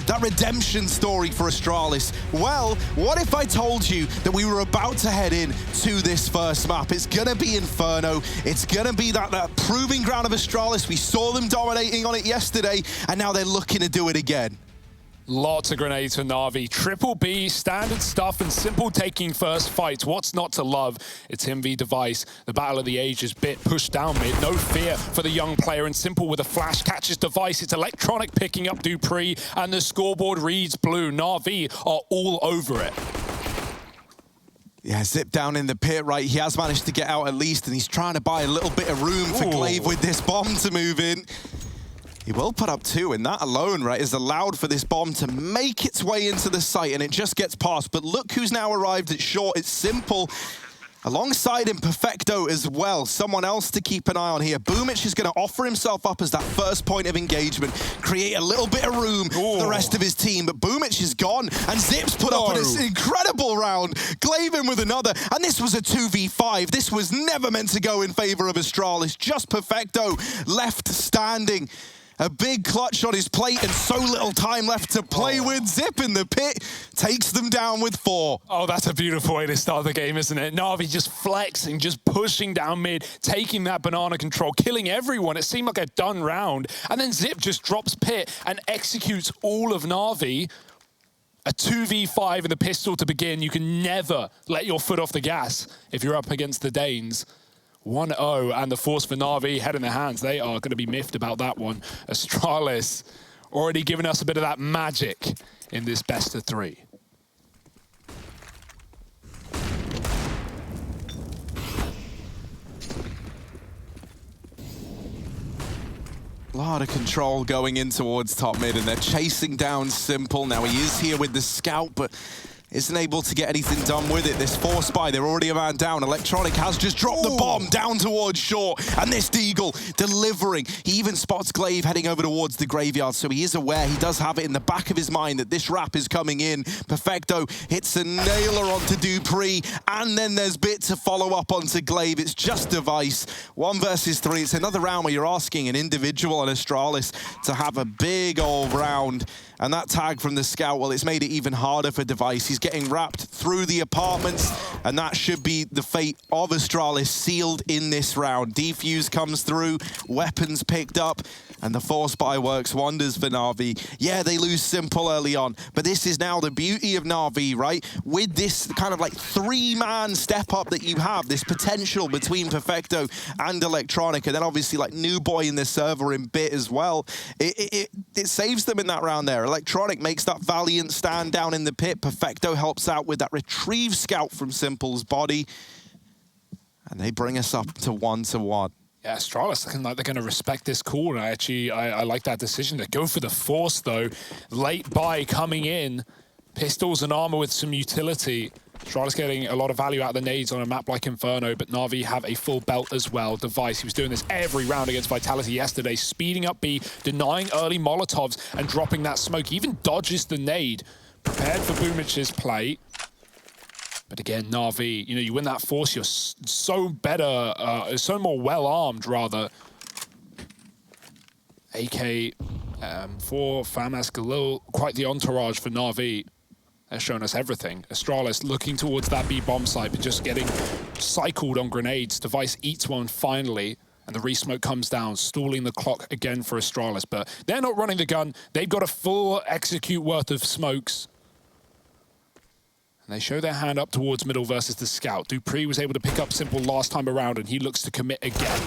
that redemption story for Astralis. Well, what if I told you that we were about to head in to this first map? It's gonna be Inferno. It's gonna be that proving ground of Astralis. We saw them dominating on it yesterday, and now they're looking to do it again. Lots of grenades for Na'Vi. Triple B, standard stuff, and Simple taking first fights. What's not to love? It's him v Device. The battle of the ages. Bit pushed down mid. No fear for the young player, and Simple with a flash catches Device. It's Electronic picking up Dupree, and the scoreboard reads blue. Na'Vi are all over it. Yeah, Zip down in the pit, right? He has managed to get out at least, and he's trying to buy a little bit of room for Glaive with this bomb to move in. He will put up 2, and that alone, right, is allowed for this bomb to make its way into the site, and it just gets past. But look who's now arrived at short. It's Simple. Alongside him, Perfecto as well. Someone else to keep an eye on here. Boomich is going to offer himself up as that first point of engagement, create a little bit of room for the rest of his team. But Boomich is gone, and Zip's put up an incredible round. Glaive in with another, and this was a 2v5. This was never meant to go in favor of Astralis. Just Perfecto left standing. A big clutch on his plate and so little time left to play with. Zip in the pit takes them down with 4. Oh, that's a beautiful way to start the game, isn't it? Na'Vi just flexing, just pushing down mid, taking that banana control, killing everyone. It seemed like a done round. And then Zip just drops pit and executes all of Na'Vi. A 2v5 in the pistol to begin. You can never let your foot off the gas if you're up against the Danes. 1-0, and the force for Na'Vi head in their hands. They are going to be miffed about that one. Astralis already giving us a bit of that magic in this best of 3. A lot of control going in towards top mid, and they're chasing down Simple. Now he is here with the scout, but isn't able to get anything done with it. This force buy, they're already a man down. Electronic has just dropped the bomb down towards short, and this Deagle delivering. He even spots Glaive heading over towards the graveyard, so he is aware. He does have it in the back of his mind that this wrap is coming in. Perfecto hits a nailer onto Dupree, and then there's Bit to follow up onto Glaive. It's just Device. 1 versus 3. It's another round where you're asking an individual on Astralis to have a big old round. And that tag from the scout, well, it's made it even harder for Device. He's getting wrapped through the apartments, and that should be the fate of Astralis sealed in this round. Defuse comes through, weapons picked up, and the force buy works wonders for Na'Vi. Yeah, they lose Simple early on, but this is now the beauty of Na'Vi, right? With this kind of like 3-man step up that you have, this potential between Perfecto and Electronic, and then obviously like New Boy in the server in Bit as well. It saves them in that round there. Electronic makes that valiant stand down in the pit. Perfecto helps out with that retrieve scout from Simple's body. And they bring us up to 1-1. Yeah, Astralis looking like they're going to respect this call. And I like that decision. They go for the force, though. Late buy coming in. Pistols and armor with some utility. Astralis getting a lot of value out of the nades on a map like Inferno, but Na'Vi have a full belt as well. Device, he was doing this every round against Vitality yesterday, speeding up B, denying early Molotovs and dropping that smoke. He even dodges the nade. Prepared for Boomich's play. But again, Na'Vi, you know, you win that force, you're so better, so more well-armed, rather. AK for Famas Galil, quite the entourage for Na'Vi. They're showing us everything. Astralis looking towards that B bomb site, but just getting cycled on grenades. Device eats one finally, and the re-smoke comes down, stalling the clock again for Astralis. But they're not running the gun. They've got a full execute worth of smokes. And they show their hand up towards middle versus the scout. Dupree was able to pick up Simple last time around, and he looks to commit again.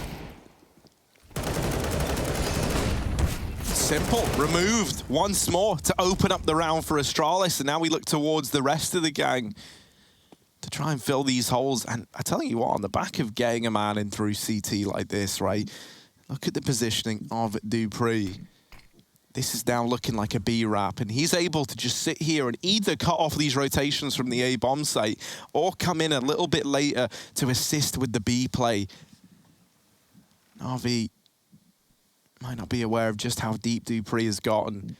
Simple removed once more to open up the round for Astralis, and now we look towards the rest of the gang to try and fill these holes. And I tell you what, on the back of getting a man in through CT like this, right? Look at the positioning of Dupree. This is now looking like a B wrap, and he's able to just sit here and either cut off these rotations from the A bomb site or come in a little bit later to assist with the B play. Navi might not be aware of just how deep Dupree has gotten.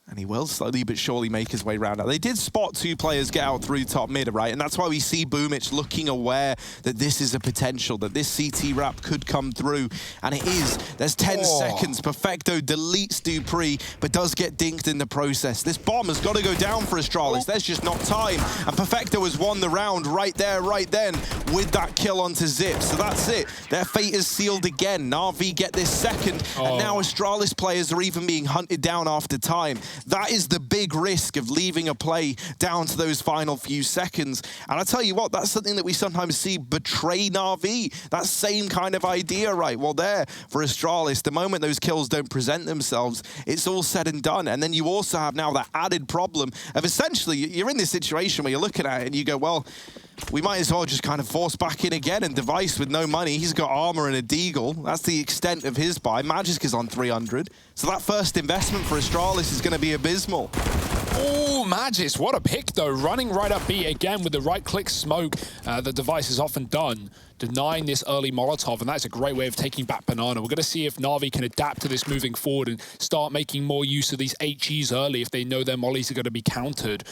And And he will slowly but surely make his way around. Now, they did spot 2 players get out through top mid, right? And that's why we see Boomich looking aware that this is a potential, that this CT wrap could come through. And it is. There's 10 seconds. Perfecto deletes Dupree, but does get dinked in the process. This bomb has got to go down for Astralis. There's just not time. And Perfecto has won the round right there, right then, with that kill onto Zip. So that's it. Their fate is sealed again. NAVI get this second. And now Astralis players are even being hunted down after time. That is the big risk of leaving a play down to those final few seconds. And I tell you what, that's something that we sometimes see betray NAVI. That same kind of idea, right? Well, there, for Astralis, the moment those kills don't present themselves, it's all said and done. And then you also have now that added problem of essentially, you're in this situation where you're looking at it and you go, well, we might as well just kind of force back in again. And Device with no money, he's got armor and a deagle. That's the extent of his buy. Magisk is on 300. So that first investment for Astralis is going to be abysmal. Oh, Magisk, what a pick though. Running right up B again with the right-click smoke that Device has often done, denying this early Molotov, and that's a great way of taking back Banana. We're going to see if NAVI can adapt to this moving forward and start making more use of these HEs early if they know their mollies are going to be countered.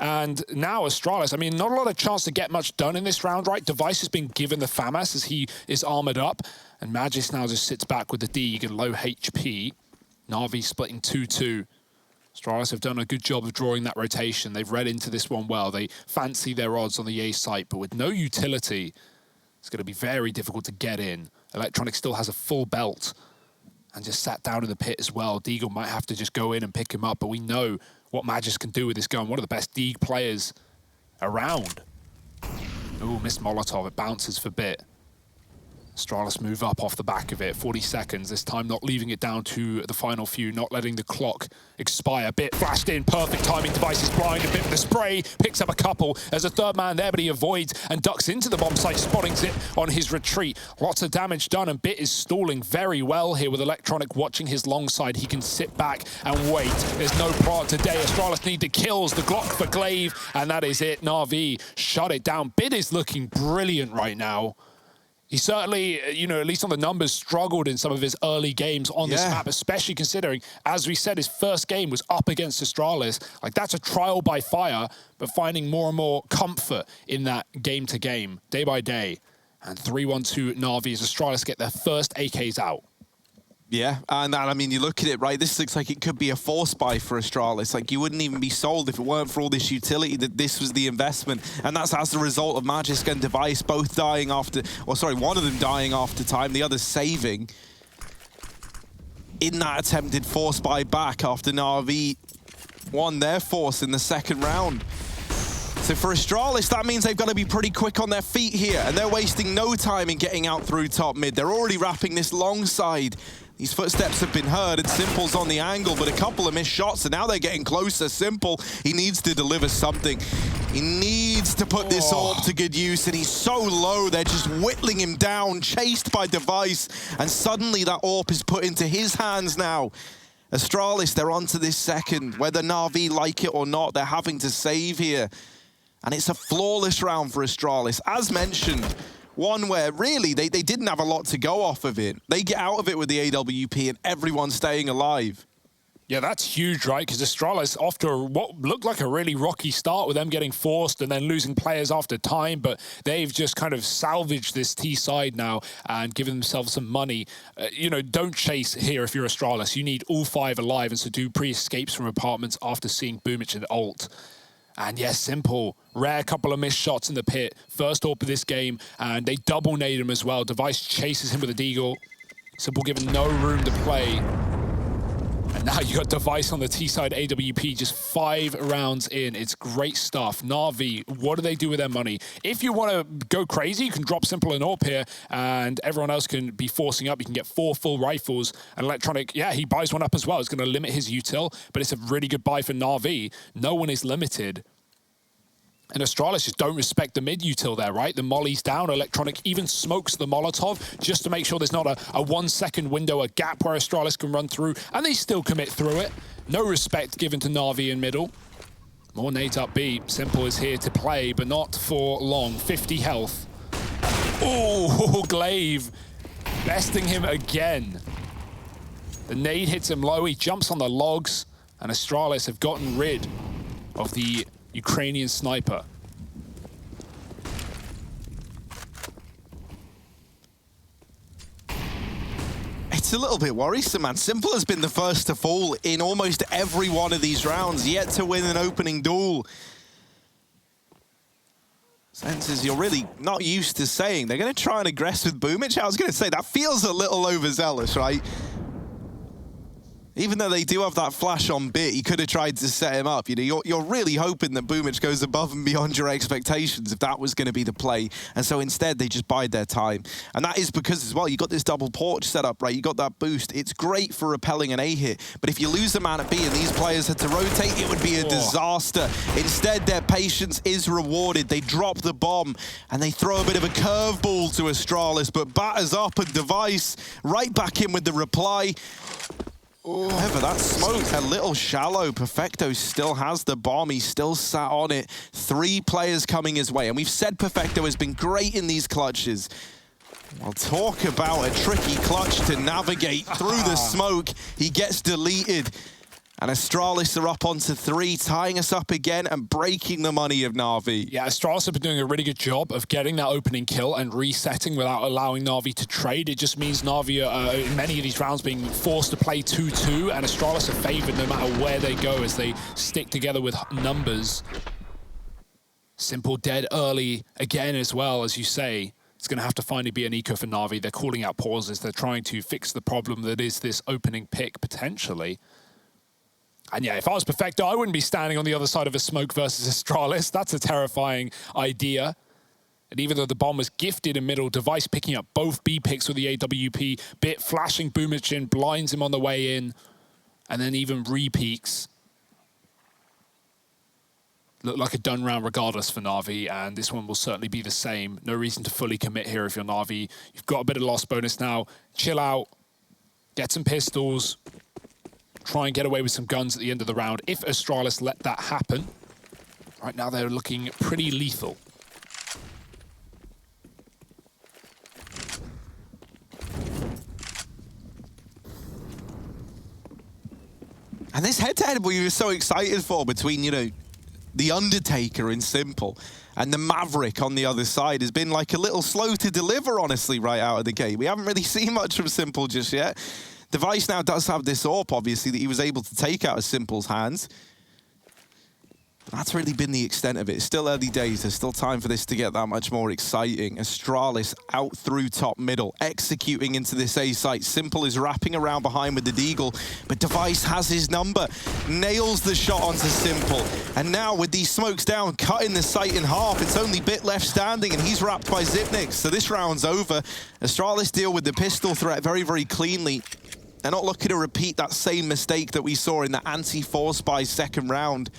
And now Astralis, I mean, not a lot of chance to get much done in this round, right? Device has been given the FAMAS as he is armored up, and Magisk now just sits back with the Deeg and low HP. NAVI splitting 2-2. Astralis have done a good job of drawing that rotation. They've read into this one well. They fancy their odds on the A site, but with no utility, it's going to be very difficult to get in. Electronic still has a full belt and just sat down in the pit as well. Deagle might have to just go in and pick him up, but we know what Magisk can do with this gun. One of the best Deeg players around. Oh, missed Molotov. It bounces for bit. Astralis move up off the back of it. 40 seconds. This time not leaving it down to the final few, not letting the clock expire. Bit flashed in. Perfect timing. Device is blind. A bit with the spray. Picks up a couple. There's a third man there, but he avoids and ducks into the bomb site, spotting Zip on his retreat. Lots of damage done, and Bit is stalling very well here with Electronic watching his long side. He can sit back and wait. There's no prod today. Astralis need the kills. The Glock for Glaive, and that is it. NAVI shut it down. Bit is looking brilliant right now. He certainly, you know, at least on the numbers, struggled in some of his early games on this map, especially considering, as we said, his first game was up against Astralis. Like, that's a trial by fire, but finding more and more comfort in that game-to-game, day by day. And 3-1-2 NAVI as Astralis get their first AKs out. Yeah, and I mean, you look at it, right? This looks like it could be a force buy for Astralis. Like, you wouldn't even be sold if it weren't for all this utility, that this was the investment. And that's as a result of Magisk and Device both dying after, or sorry, one of them dying after time, the other saving in that attempted force buy back after NAVI won their force in the second round. So for Astralis, that means they've got to be pretty quick on their feet here, and they're wasting no time in getting out through top mid. They're already wrapping this long side. These footsteps have been heard, and Simple's on the angle, but a couple of missed shots, and now they're getting closer. Simple, he needs to deliver something. He needs to put this orb to good use, and he's so low, they're just whittling him down, chased by Device, and suddenly that orb is put into his hands now. Astralis, they're on to this second. Whether NAVI like it or not, they're having to save here. And it's a flawless round for Astralis. As mentioned, one where really they didn't have a lot to go off of it. They get out of it with the AWP and everyone's staying alive. Yeah, that's huge, right? Because Astralis, after what looked like a really rocky start with them getting forced and then losing players after time, but they've just kind of salvaged this T side now and given themselves some money. You know, don't chase here if you're Astralis. You need all 5 alive, and so Dupree escapes from apartments after seeing Boomich and ult. And yes, Simple, rare couple of missed shots in the pit. First AWP of this game, and they double nade him as well. Device chases him with a deagle. Simple given no room to play. And now you got Device on the T-side AWP, just 5 rounds in. It's great stuff. NAVI, what do they do with their money? If you want to go crazy, you can drop Simple and AWP here, and everyone else can be forcing up. You can get 4 full rifles. And Electronic, yeah, he buys one up as well. It's going to limit his util, but it's a really good buy for NAVI. No one is limited. And Astralis just don't respect the mid-util there, right? The molly's down. Electronic even smokes the Molotov just to make sure there's not a 1 second window, a gap where Astralis can run through, and they still commit through it. No respect given to NAVI in middle. More nades up B. Simple is here to play, but not for long. 50 health. Oh, Glaive besting him again. The nade hits him low. He jumps on the logs. And Astralis have gotten rid of the Ukrainian sniper. It's a little bit worrisome, man. Simple has been the first to fall in almost every one of these rounds, yet to win an opening duel. Senses you're really not used to saying. They're going to try and aggress with Boomich. I was going to say, that feels a little overzealous, right? Even though they do have that flash on bit, he could have tried to set him up. You know, you're really hoping that Boomich goes above and beyond your expectations if that was going to be the play. And so instead, they just bide their time. And that is because, as well, you got this double porch set up, right? You got that boost. It's great for repelling an A hit. But if you lose the man at B and these players had to rotate, it would be a disaster. Instead, their patience is rewarded. They drop the bomb and they throw a bit of a curveball to Astralis, but batters up and Device right back in with the reply. However, that smoke a little shallow. Perfecto still has the bomb. He's still sat on it. 3 players coming his way. And we've said Perfecto has been great in these clutches. Well, talk about a tricky clutch to navigate through the smoke. He gets deleted. And Astralis are up onto 3, tying us up again and breaking the money of NAVI. Yeah, Astralis have been doing a really good job of getting that opening kill and resetting without allowing NAVI to trade. It just means NAVI are, in many of these rounds, being forced to play 2-2, and Astralis are favored no matter where they go as they stick together with numbers. Simple dead early again as well, as you say. It's going to have to finally be an eco for NAVI. They're calling out pauses. They're trying to fix the problem that is this opening pick, potentially. And yeah, if I was Perfecto, I wouldn't be standing on the other side of a smoke versus Astralis. That's a terrifying idea. And even though the bomb was gifted in middle, Device picking up both B picks with the AWP, bit flashing Boomich in, blinds him on the way in, and then even re-peaks. Looked like a done round regardless for NAVI, and this one will certainly be the same. No reason to fully commit here if you're NAVI. You've got a bit of loss bonus now. Chill out, get some pistols, try and get away with some guns at the end of the round if Astralis let that happen. Right now they're looking pretty lethal. And this head-to-head we were so excited for between, you know, the Undertaker in Simple and the Maverick on the other side has been like a little slow to deliver, honestly, right out of the gate. We haven't really seen much from Simple just yet. Device now does have this AWP, obviously, that he was able to take out of Simple's hands. That's really been the extent of it. It's still early days. There's still time for this to get that much more exciting. Astralis out through top middle, executing into this A site. Simple is wrapping around behind with the Deagle, but Device has his number, nails the shot onto Simple. And now with these smokes down, cutting the site in half, it's only Bit left standing, and he's wrapped by Zipnix. So this round's over. Astralis deal with the pistol threat very, very cleanly. They're not looking to repeat that same mistake that we saw in the anti-force by second round.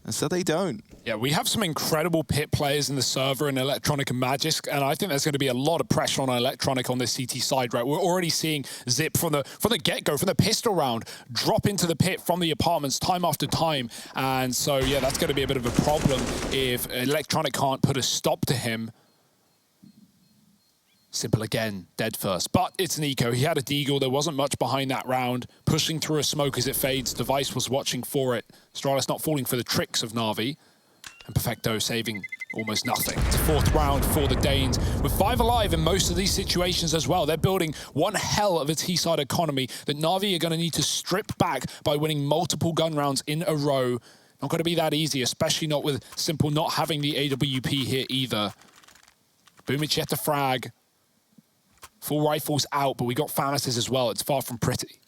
And so they don't. Yeah, we have some incredible pit players in the server in Electronic and Magisk, and I think there's going to be a lot of pressure on Electronic on this CT side, right? We're already seeing Zip from the get-go, from the pistol round, drop into the pit from the apartments time after time. And so, yeah, that's going to be a bit of a problem if Electronic can't put a stop to him. Simple again, dead first. But it's an eco. He had a deagle. There wasn't much behind that round. Pushing through a smoke as it fades. Device was watching for it. Astralis not falling for the tricks of NAVI. And Perfecto saving almost nothing. It's a 4th round for the Danes. With 5 alive in most of these situations as well. They're building one hell of a T-side economy that NAVI are going to need to strip back by winning multiple gun rounds in a row. Not going to be that easy, especially not with Simple not having the AWP here either. Boomich yet to frag. Full rifles out, but we got Fanatis as well. It's far from pretty.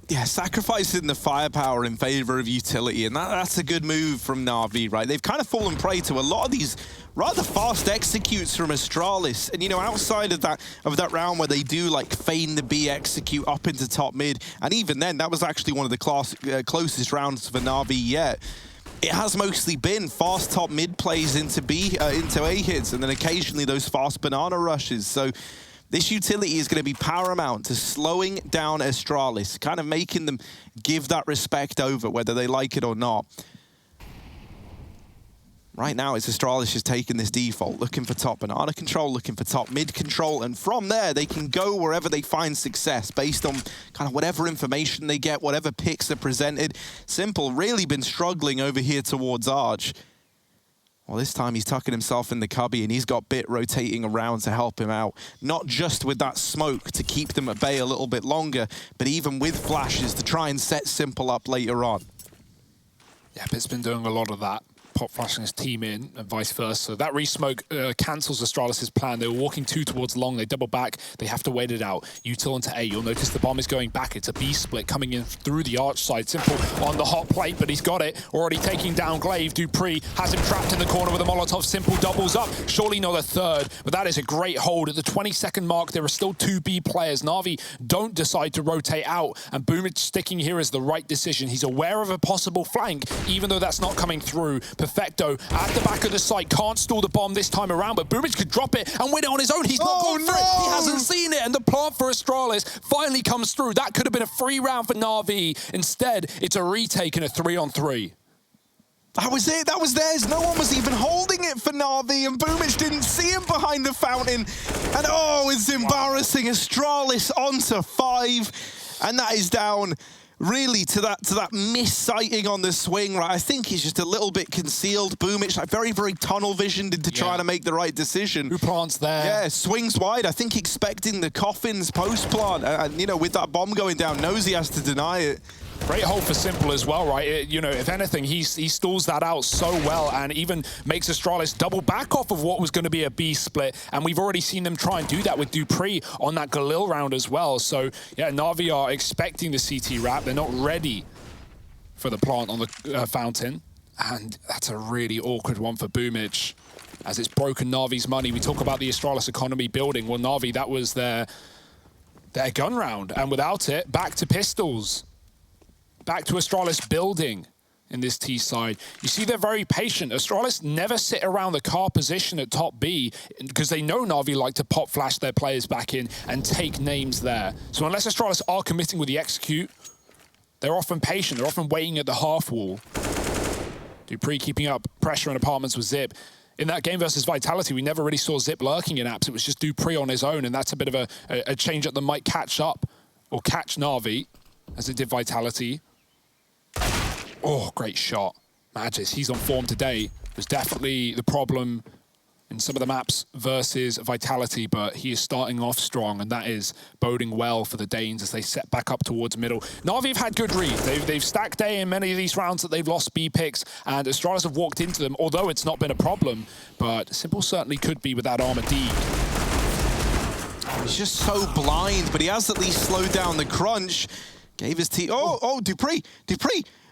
Yeah, sacrificing the firepower in favor of utility, and that's a good move from NAVI, right? They've kind of fallen prey to a lot of these rather fast executes from Astralis, and you know, outside of that round where they do like feign the B execute up into top mid, and even then, that was actually one of the closest rounds for NAVI yet. It has mostly been fast top mid plays into A hits, and then occasionally those fast banana rushes. So This utility is going to be paramount to slowing down Astralis, kind of making them give that respect over, whether they like it or not. Right now, it's Astralis just taking this default, looking for top banana control, looking for top mid control, and from there, they can go wherever they find success based on kind of whatever information they get, whatever picks are presented. Simple really been struggling over here towards Arch. Well, this time he's tucking himself in the cubby, and he's got Bit rotating around to help him out. Not just with that smoke to keep them at bay a little bit longer, but even with flashes to try and set Simple up later on. Yeah, Bit's been doing a lot of that. Pop flashing his team in and vice versa. That re-smoke cancels Astralis' plan. They were walking 2 towards long. They double back. They have to wait it out. Util into A. You'll notice the bomb is going back. It's a B split coming in through the arch side. Simple on the hot plate, but he's got it. Already taking down Glaive. Dupree has him trapped in the corner with a Molotov. Simple doubles up. Surely not a third, but that is a great hold. At the 20-second mark, there are still 2 B players. NAVI don't decide to rotate out, and Boomage sticking here is the right decision. He's aware of a possible flank, even though that's not coming through. Perfecto at the back of the site, can't stall the bomb this time around, but Boomage could drop it and win it on his own. He's not gone for it. He hasn't seen it, and the plant for Astralis finally comes through. That could have been a free round for NAVI. Instead, it's a retake and a 3-on-3. That was it. That was theirs. No one was even holding it for NAVI, and Boomage didn't see him behind the fountain. And oh, it's embarrassing. Astralis onto 5, and that is down really to that miss-sighting on the swing, right? I think he's just a little bit concealed. Boomage, like very, very tunnel-visioned into trying to make the right decision. Who plants there? Yeah, swings wide. I think expecting the coffins post-plant. And, you know, with that bomb going down, knows he has to deny it. Great hold for Simple as well, right? You know, if anything, he stalls that out so well and even makes Astralis double back off of what was going to be a B split. And we've already seen them try and do that with Dupree on that Galil round as well. So, yeah, NAVI are expecting the CT wrap. They're not ready for the plant on the fountain. And that's a really awkward one for Boomage, as it's broken NAVI's money. We talk about the Astralis economy building. Well, NAVI, that was their gun round. And without it, back to pistols. Back to Astralis building in this T side. You see, they're very patient. Astralis never sit around the car position at top B because they know NAVI like to pop flash their players back in and take names there. So unless Astralis are committing with the execute, they're often patient. They're often waiting at the half wall. Dupree keeping up pressure in apartments with Zip. In that game versus Vitality, we never really saw Zip lurking in apps. It was just Dupree on his own, and that's a bit of a change up that might catch up or catch NAVI as it did Vitality. Oh, great shot. Magis, he's on form today. Was definitely the problem in some of the maps versus Vitality, but he is starting off strong, and that is boding well for the Danes as they set back up towards middle. NAVI have had good reads. They've stacked A in many of these rounds that they've lost B picks, and Astralis have walked into them, although it's not been a problem. But Simple certainly could be with that armor D. He's just so blind, but he has at least slowed down the crunch. Gave his team. Oh, Dupree.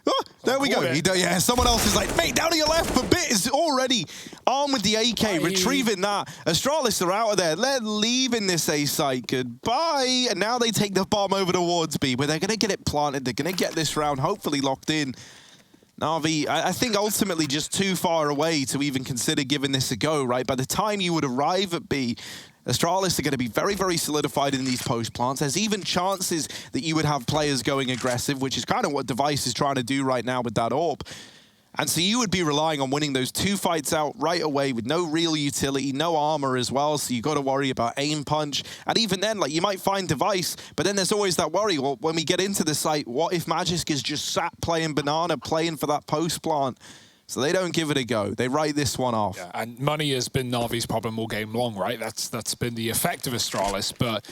Oh, there we go. Yeah, someone else is like, mate, down to your left, but Bit is already armed with the AK, retrieving that. Astralis are out of there. They're leaving this A site. Goodbye. And now they take the bomb over towards B, where they're going to get it planted. They're going to get this round hopefully locked in. NAVI, I think ultimately just too far away to even consider giving this a go, right? By the time you would arrive at B, Astralis are going to be very, very solidified in these post plants. There's even chances that you would have players going aggressive, which is kind of what Device is trying to do right now with that AWP. And so you would be relying on winning those 2 fights out right away with no real utility, no armor as well, so you got to worry about aim punch. And even then, like, you might find Device, but then there's always that worry, well, when we get into the site, what if Magisk is just sat playing banana, playing for that post plant? So they don't give it a go. They write this one off. Yeah, and money has been NAVI's problem all game long, right? That's been the effect of Astralis, but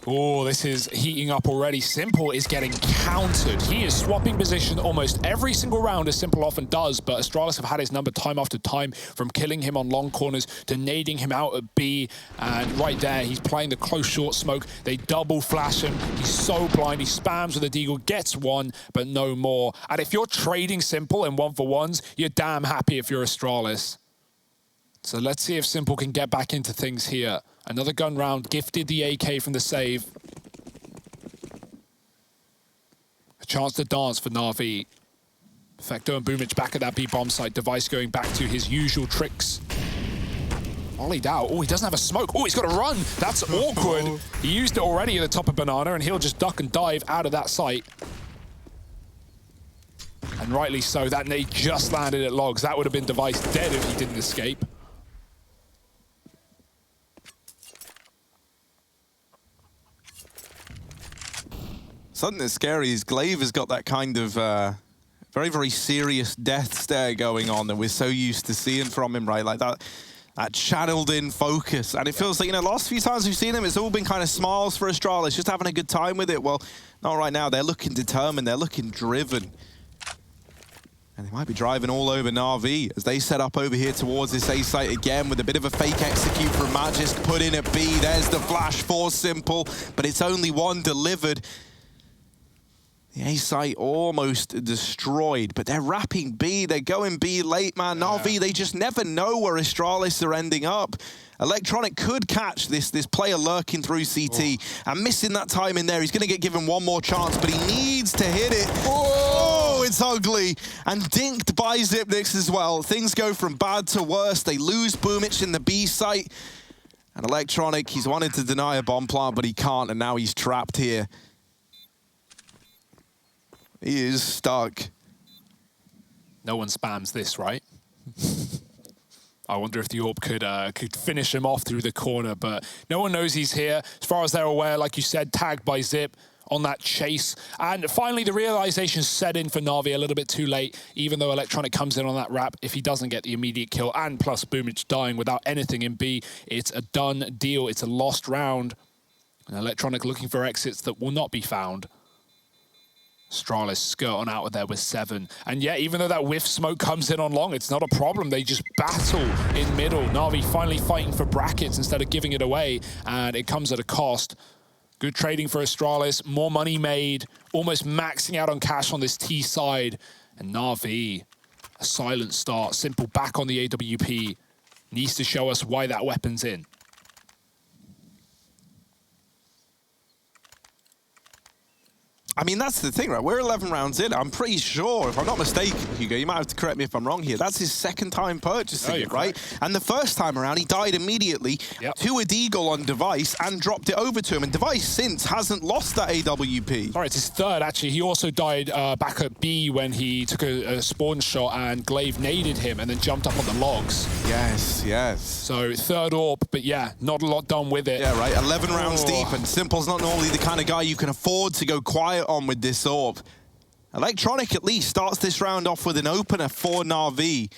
oh, this is heating up already. Simple is getting countered. He is swapping position almost every single round, as Simple often does, but Astralis have had his number time after time, from killing him on long corners to nading him out at B, and right there, he's playing the close short smoke. They double flash him. He's so blind. He spams with a deagle, gets one, but no more. And if you're trading Simple in 1-for-1s, you're damn happy if you're Astralis. So let's see if Simple can get back into things here. Another gun round, gifted the AK from the save. A chance to dance for NAVI. Perfecto and Boomage back at that B bomb site. Device going back to his usual tricks. Ollied out. Oh, he doesn't have a smoke. Oh, he's got to run. That's awkward. He used it already at the top of Banana, and he'll just duck and dive out of that site. And rightly so. That nade just landed at Logs. That would have been Device dead if he didn't escape. Something that's scary is Glaive has got that kind of very, very serious death stare going on that we're so used to seeing from him, right? Like that channeled in focus. And it feels like, you know, last few times we've seen him, it's all been kind of smiles for Astralis, just having a good time with it. Well, not right now. They're looking determined. They're looking driven. And they might be driving all over NAVI as they set up over here towards this A site again with a bit of a fake execute from Magisk put in at B. There's the flash for Simple, but it's only one delivered. The A site almost destroyed, but they're wrapping B. They're going B late, man. NAVI, they just never know where Astralis are ending up. Electronic could catch this player lurking through CT and missing that time in there. He's going to get given one more chance, but he needs to hit it. Oh, it's ugly. And dinked by Xyp9x as well. Things go from bad to worse. They lose Boomich in the B site. And Electronic, he's wanted to deny a bomb plant, but he can't, and now he's trapped here. He is stuck. No one spams this, right? I wonder if the AWP could finish him off through the corner, but no one knows he's here. As far as they're aware, like you said, tagged by Xyp on that chase. And finally, the realization set in for NAVI a little bit too late, even though Electronic comes in on that wrap. If he doesn't get the immediate kill, and plus Boomich dying without anything in B, it's a done deal. It's a lost round. And Electronic looking for exits that will not be found. Astralis skirt on out of there with 7. And yeah, even though that whiff smoke comes in on long, it's not a problem. They just battle in middle. NAVI finally fighting for brackets instead of giving it away, and it comes at a cost. Good trading for Astralis, more money made, almost maxing out on cash on this T side. And NAVI, a silent start. Simple back on the AWP. Needs to show us why that weapon's in. I mean, that's the thing, right? We're 11 rounds in. I'm pretty sure, if I'm not mistaken, Hugo, you might have to correct me if I'm wrong here, that's his second time purchasing it, right? And the first time around, he died immediately to a Deagle on Device and dropped it over to him. And Device since hasn't lost that AWP. Sorry, it's his third, actually. He also died back at B when he took a spawn shot and Glaive naded him and then jumped up on the logs. Yes, yes. So third AWP, but yeah, not a lot done with it. Yeah, right, 11 rounds deep, and Simple's not normally the kind of guy you can afford to go quiet on with this AWP. Electronic at least starts this round off with an opener for NAVI.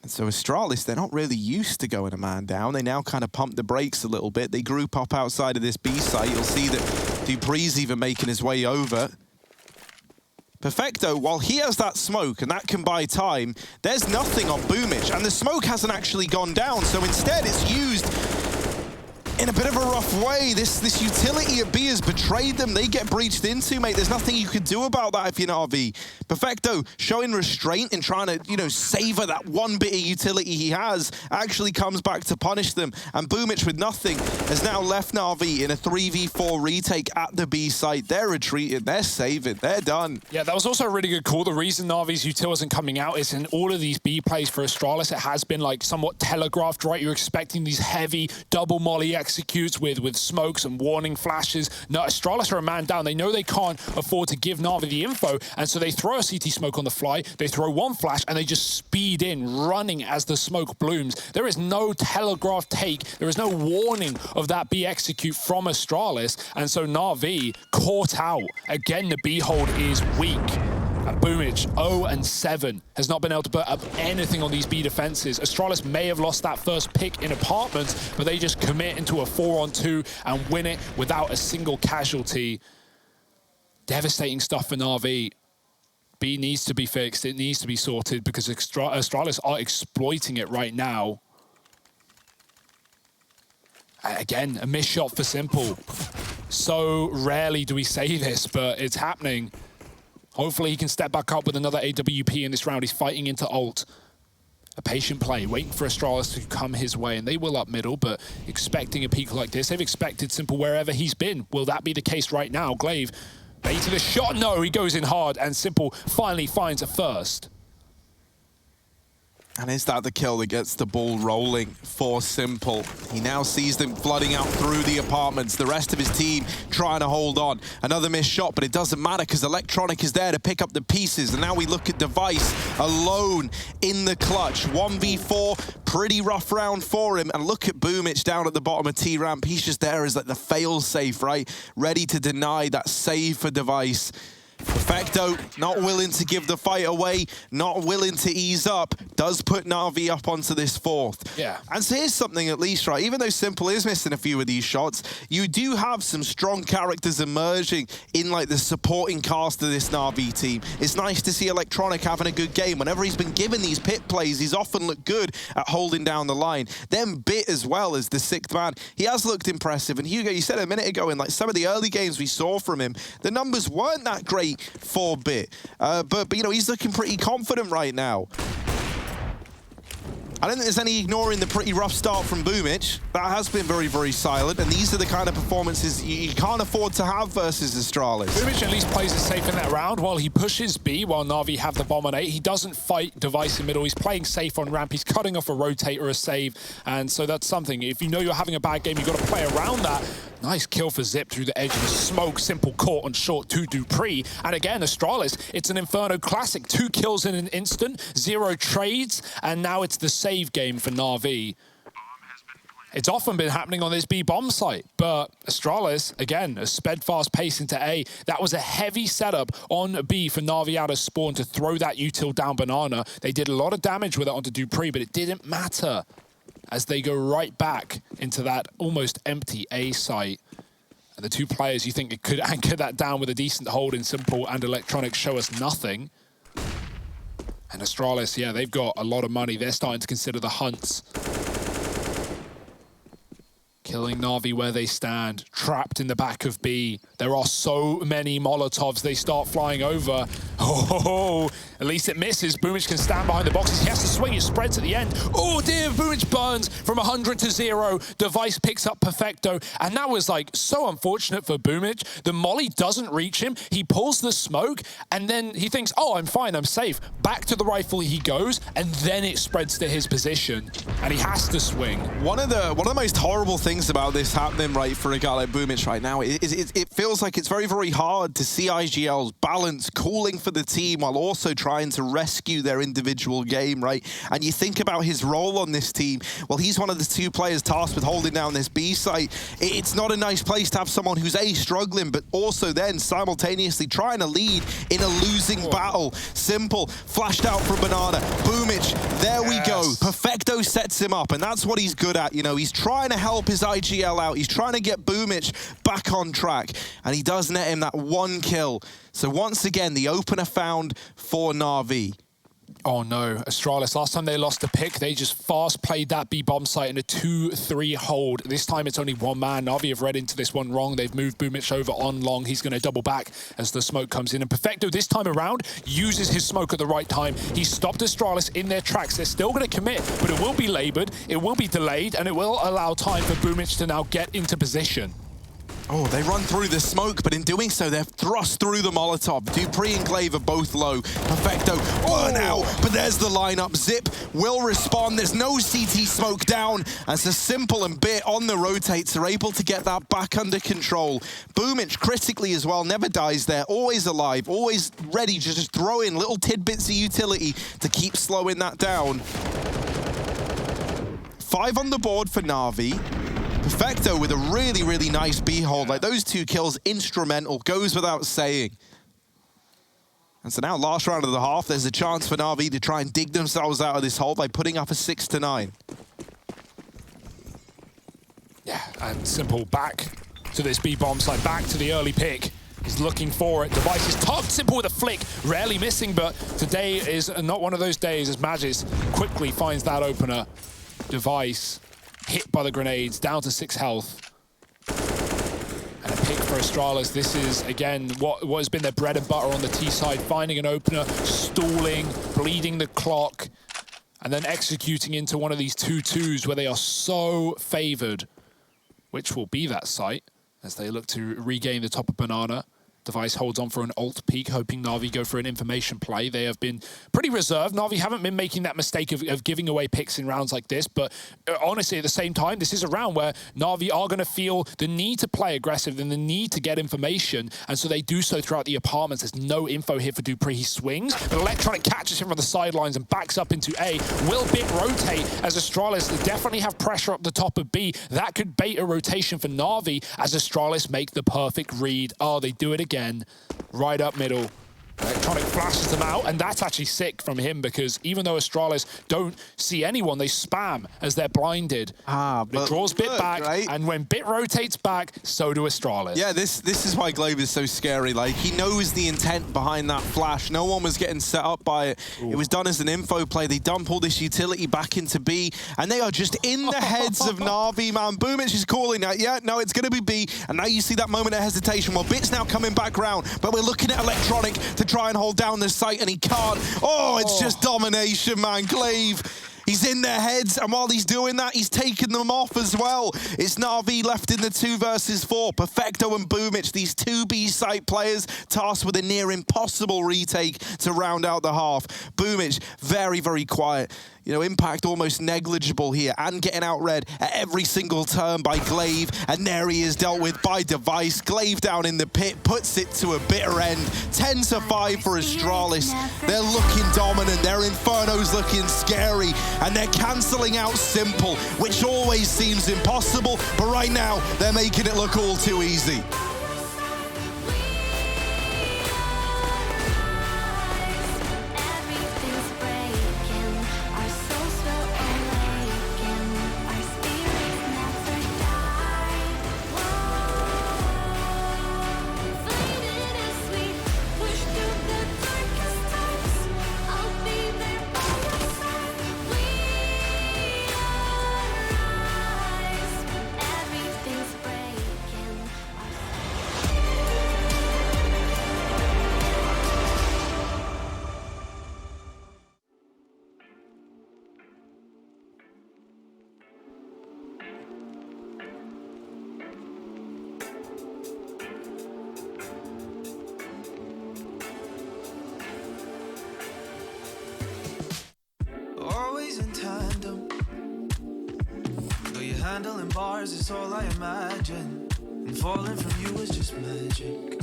And so Astralis, they're not really used to going a man down. They now kind of pump the brakes a little bit. They group up outside of this B site. You'll see that Dupree's even making his way over. Perfecto, while he has that smoke, and that can buy time, there's nothing on Boomich, and the smoke hasn't actually gone down, so instead it's used in a bit of a rough way. This utility at B has betrayed them. They get breached into, mate. There's nothing you can do about that if you're NAVI. Perfecto showing restraint and trying to, you know, savor that one bit of utility he has, actually comes back to punish them. And Boomich with nothing has now left NAVI in a 3v4 retake at the B site. They're retreating, they're saving, they're done. Yeah, that was also a really good call. The reason NAVI's util isn't coming out is in all of these B plays for Astralis, it has been like somewhat telegraphed, right? You're expecting these heavy double molly executes with smokes and warning flashes. No, Astralis are a man down. They know they can't afford to give NAVI the info, and so they throw a CT smoke on the fly, they throw one flash, and they just speed in, running as the smoke blooms. There is no telegraph take, there is no warning of that B execute from Astralis, and so NAVI caught out. Again, the B hold is weak. And Boomich, 0-7, has not been able to put up anything on these B defenses. Astralis may have lost that first pick in apartments, but they just commit into a 4-on-2 and win it without a single casualty. Devastating stuff for NAVI. B needs to be fixed, it needs to be sorted, because Astralis are exploiting it right now. Again, a missed shot for Simple. So rarely do we say this, but it's happening. Hopefully he can step back up with another AWP in this round. He's fighting into ult. A patient play, waiting for Astralis to come his way, and they will up middle, but expecting a peak like this. They've expected Simple wherever he's been. Will that be the case right now? Glaive baited a shot. No, he goes in hard, and Simple finally finds a first. And is that the kill that gets the ball rolling for Simple? He now sees them flooding out through the apartments. The rest of his team trying to hold on. Another missed shot, but it doesn't matter because Electronic is there to pick up the pieces. And now we look at Device alone in the clutch. 1v4, pretty rough round for him. And look at Boomich down at the bottom of T-Ramp. He's just there as like the fail-safe, right? Ready to deny that save for Device. Perfecto, not willing to give the fight away, not willing to ease up, does put Na'Vi up onto this fourth. Yeah. And so here's something at least, right? Even though Simple is missing a few of these shots, you do have some strong characters emerging in like the supporting cast of this Na'Vi team. It's nice to see Electronic having a good game. Whenever he's been given these pit plays, he's often looked good at holding down the line. Then Bit as well as the sixth man. He has looked impressive. And Hugo, you said a minute ago in like some of the early games we saw from him, the numbers weren't that great for Bit, but you know, he's looking pretty confident right now. I don't think there's any ignoring the pretty rough start from Boomich. That has been very, very silent, and these are the kind of performances you can't afford to have versus Astralis. Boomich at least plays it safe in that round while he pushes B while Na'Vi have the bomb on A. He doesn't fight Device in middle. He's playing safe on ramp. He's cutting off a rotate or a save, and so that's something. If you know you're having a bad game, you've got to play around that. Nice kill for Zip through the edge of the smoke. Simple caught on short to Dupree. And again, Astralis, it's an Inferno classic. 2 kills in an instant, 0 trades, and now it's the save game for Na'Vi. It's often been happening on this B bomb site, but Astralis, again, a sped fast pace into A. That was a heavy setup on B for Na'Vi out of spawn to throw that util down banana. They did a lot of damage with it onto Dupree, but it didn't matter, as they go right back into that almost empty A site. And the two players you think it could anchor that down with a decent hold in Simple and Electronic show us nothing. And Astralis, yeah, they've got a lot of money. They're starting to consider the hunts. Killing Na'Vi where they stand, trapped in the back of B. There are so many Molotovs, they start flying over. Oh, at least it misses. Boomich can stand behind the boxes. He has to swing, it spreads at the end. Oh dear, Boomich burns from 100 to 0. Device picks up Perfecto, and that was like so unfortunate for Boomich. The molly doesn't reach him. He pulls the smoke, and then he thinks, oh, I'm fine, I'm safe. Back to the rifle he goes, and then it spreads to his position, and he has to swing. One of the most horrible things about this happening, right, for a guy like Boomich right now, it feels like it's very, very hard to see IGL's balance, calling for the team while also trying to rescue their individual game, right? And you think about his role on this team, well, he's one of the 2 players tasked with holding down this B site. It's not a nice place to have someone who's A, struggling, but also then simultaneously trying to lead in a losing battle. Simple, flashed out from Banana. Boomich, there we go. Perfecto sets him up, and that's what he's good at, you know. He's trying to help his IGL out. He's trying to get Boomich back on track, and he does net him that 1 kill. So once again, the opener found for Na'Vi. Oh no, Astralis, last time they lost a pick, they just fast played that B bomb site in a 2-3 hold. This time it's only 1 man. Na'Vi have read into this one wrong. They've moved Boomich over on long. He's going to double back as the smoke comes in. And Perfecto this time around uses his smoke at the right time. He stopped Astralis in their tracks. They're still going to commit, but it will be labored, it will be delayed, and it will allow time for Boomich to now get into position. Oh, they run through the smoke, but in doing so, they're thrust through the Molotov. Dupree and Glaive are both low. Perfecto burn out, but there's the lineup. Zip will respond. There's no CT smoke down, as the Simple and Bit on the rotates are able to get that back under control. Boomich critically as well, never dies there, always alive, always ready to just throw in little tidbits of utility to keep slowing that down. 5 on the board for Na'Vi. Perfecto with a really, really nice B hold. Like, those 2 kills, instrumental, goes without saying. And so now, last round of the half, there's a chance for Na'Vi to try and dig themselves out of this hole by putting up a 6-9. Yeah, and Simple back to this B bomb side, back to the early pick. He's looking for it. Device is tucked. Simple with a flick, rarely missing, but today is not one of those days as Magis quickly finds that opener. Device hit by the grenades, down to 6 health. And a pick for Astralis. This is, again, what has been their bread and butter on the T side, finding an opener, stalling, bleeding the clock, and then executing into one of these 2-2s where they are so favored, which will be that site as they look to regain the top of Banana. Device holds on for an ult peek, hoping Na'Vi go for an information play. They have been pretty reserved. Na'Vi haven't been making that mistake of giving away picks in rounds like this, but honestly, at the same time, this is a round where Na'Vi are going to feel the need to play aggressive and the need to get information, and so they do so throughout the apartments. There's no info here for Dupree. He swings, but Electronic catches him from the sidelines and backs up into A. Will Bit rotate as Astralis definitely have pressure up the top of B? That could bait a rotation for Na'Vi as Astralis make the perfect read. Oh, they do it again. Right up middle. Electronic flashes them out, and that's actually sick from him because even though Astralis don't see anyone, they spam as they're blinded. But it draws Bit back, right? And when Bit rotates back, so do Astralis. Yeah, this is why Glaive is so scary. Like, he knows the intent behind that flash. No one was getting set up by it. Ooh. It was done as an info play. They dump all this utility back into B, and they are just in the heads of Na'Vi, man. Boomich is calling out, yeah, no, it's going to be B, and now you see that moment of hesitation. Well, Bit's now coming back round, but we're looking at Electronic to try and hold down the site, and he can't. Oh, it's just domination, man. Glaive, he's in their heads, and while he's doing that, he's taking them off as well. It's Na'Vi left in the 2 versus 4. Perfecto and Boomich, these 2 B site players, tasked with a near impossible retake to round out the half. Boomich, very, very quiet. You know, impact almost negligible here, and getting outread at every single turn by Glaive, and there he is dealt with by Device. Glaive down in the pit, puts it to a bitter end. 10-5 for Astralis. They're looking dominant, their Inferno's looking scary, and they're cancelling out Simple, which always seems impossible, but right now, they're making it look all too easy. In tandem, though you're handling bars, it's all I imagine, and falling from you is just magic.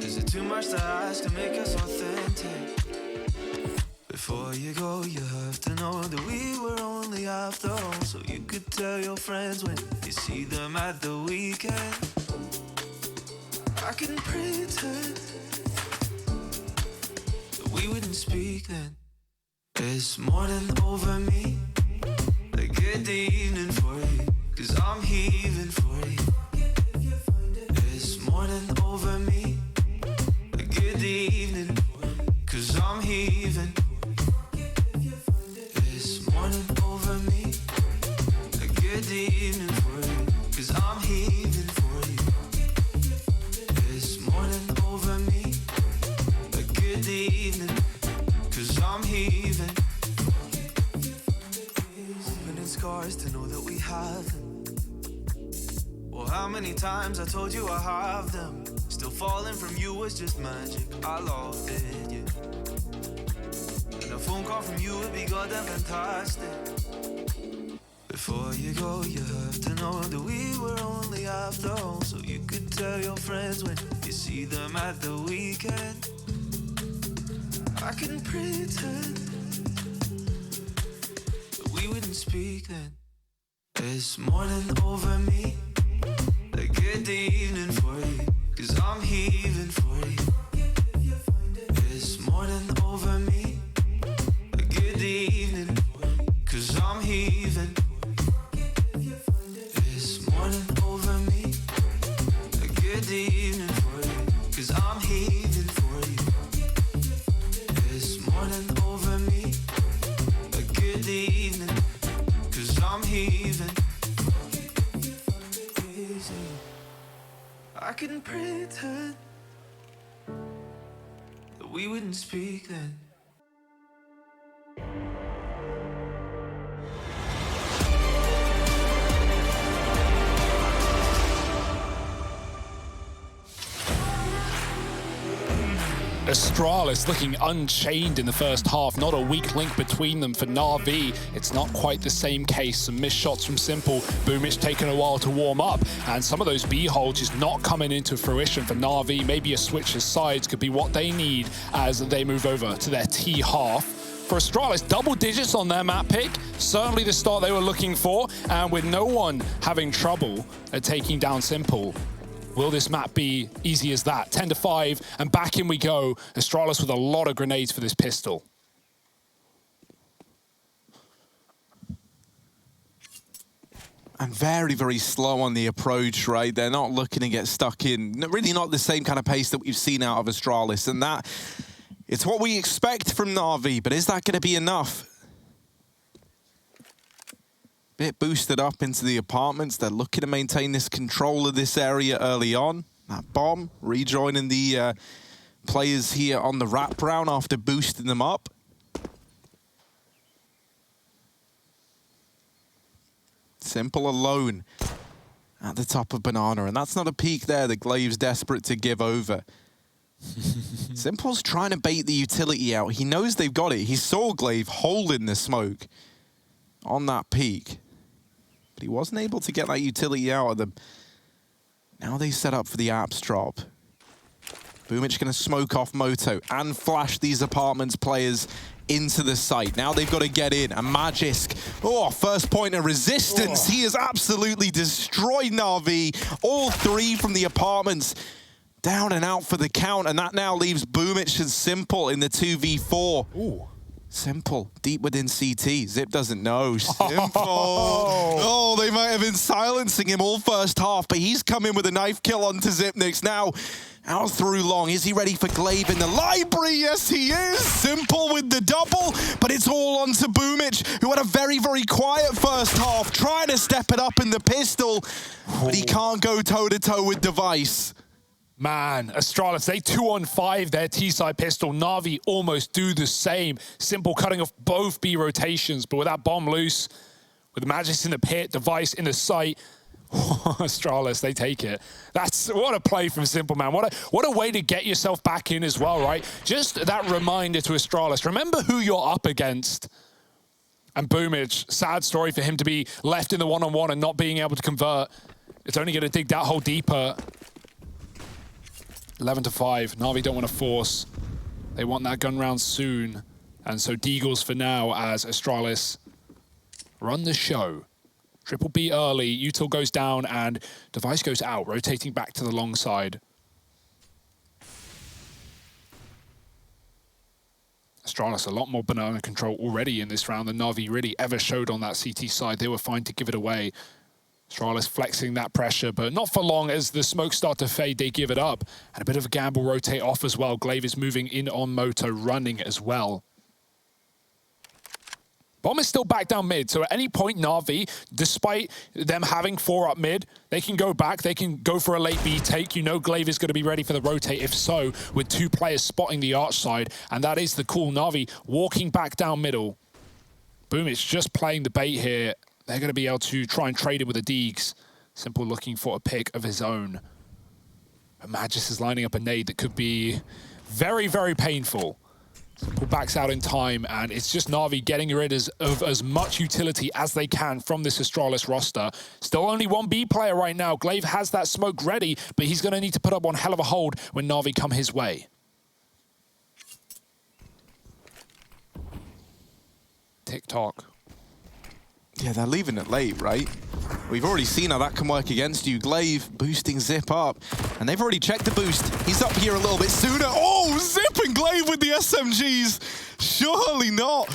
Is it too much to ask to make us authentic? Before you go, you have to know that we were only after all, so you could tell your friends when you see them at the weekend. I can pretend that we wouldn't speak then. It's morning over me, a good evening for you, 'cause I'm heaving for you. It's morning over me, a good evening, 'cause I'm heaving. It's morning over me, a good evening for you, 'cause I'm heaving for you. It's morning over me, a good evening, 'cause I'm heaving. Opening scars to know that we have them. Well, how many times I told you I have them? Still falling from you was just magic. I loved it, yeah. And a phone call from you would be goddamn fantastic. Before you go, you have to know that we were only after all, so you could tell your friends when you see them at the weekend. I can pretend that we wouldn't speak then. It's morning over me, a good evening for you, 'cause I'm heaving for you. It's morning over me, a good evening, 'cause I'm heaving. It's morning over me, a good evening for you, 'cause I'm heaving for you. It's morning over me, a good evening, 'cause I'm heaving. I can pretend that we wouldn't speak then. Astralis looking unchained in the first half. Not a weak link between them for NAVI. It's not quite the same case. Some missed shots from Simple. Boomich taking a while to warm up. And some of those B holds just not coming into fruition for NAVI. Maybe a switch of sides could be what they need as they move over to their T half. For Astralis, double digits on their map pick. Certainly the start they were looking for. And with no one having trouble at taking down Simple, will this map be easy as that? 10-5, and back in we go. Astralis with a lot of grenades for this pistol. And very, very slow on the approach, right? They're not looking to get stuck in. Really not the same kind of pace that we've seen out of Astralis. And that, it's what we expect from NAVI, but is that going to be enough? Bit boosted up into the apartments. They're looking to maintain this control of this area early on. That bomb rejoining the players here on the wraparound after boosting them up. Simple alone at the top of Banana, and that's not a peak there that Glaive's desperate to give over. Simple's trying to bait the utility out. He knows they've got it. He saw Glaive holding the smoke on that peak, but he wasn't able to get that utility out of them. Now they set up for the apps drop. Boomich going to smoke off Moto and flash these apartments players into the site. Now they've got to get in. And Magisk, oh, first point of resistance. Oh. He has absolutely destroyed NAVI. All three from the apartments down and out for the count. And that now leaves Boomich and Simple in the 2v4. Ooh. Simple, deep within CT. Zip doesn't know. Simple. Oh, they might have been silencing him all first half, but he's come in with a knife kill onto Zipnix. Now, out through long. Is he ready for Glaive in the library? Yes, he is. Simple with the double, but it's all onto Boomich, who had a very, very quiet first half, trying to step it up in the pistol, but he can't go toe-to-toe with Device. Man, Astralis, they 2-on-5 their T-side pistol. NAVI almost do the same. Simple cutting off both B rotations, but with that bomb loose, with Magis in the pit, Device in the sight, Astralis, they take it. That's what a play from Simple, man. What a way to get yourself back in as well, right? Just that reminder to Astralis. Remember who you're up against. And Boomich, sad story for him to be left in the one-on-one and not being able to convert. It's only going to dig that hole deeper. 11-5. Navi don't want to force. They want that gun round soon. And so Deagles for now as Astralis run the show. Triple B early. Util goes down and Device goes out, rotating back to the long side. Astralis a lot more banana control already in this round than Navi really ever showed on that CT side. They were fine to give it away. Astralis flexing that pressure, but not for long. As the smoke start to fade, they give it up. And a bit of a gamble rotate off as well. Glaive is moving in on Moto, running as well. Bomb is still back down mid, so at any point, Navi, despite them having 4 up mid, they can go back, they can go for a late B take. You know Glaive is going to be ready for the rotate, if so, with 2 players spotting the arch side, and that is the cool. Navi walking back down middle. Boomich just playing the bait here. They're going to be able to try and trade it with the Deegs. Simple looking for a pick of his own. But Magis is lining up a nade that could be very, very painful. Simple backs out in time, and it's just Navi getting rid of as much utility as they can from this Astralis roster. Still only 1 B player right now. Glaive has that smoke ready, but he's going to need to put up one hell of a hold when Navi come his way. TikTok. Yeah, they're leaving it late, right? We've already seen how that can work against you. Glaive boosting Zip up, and they've already checked the boost. He's up here a little bit sooner. Oh, Zip and Glaive with the SMGs. Surely not.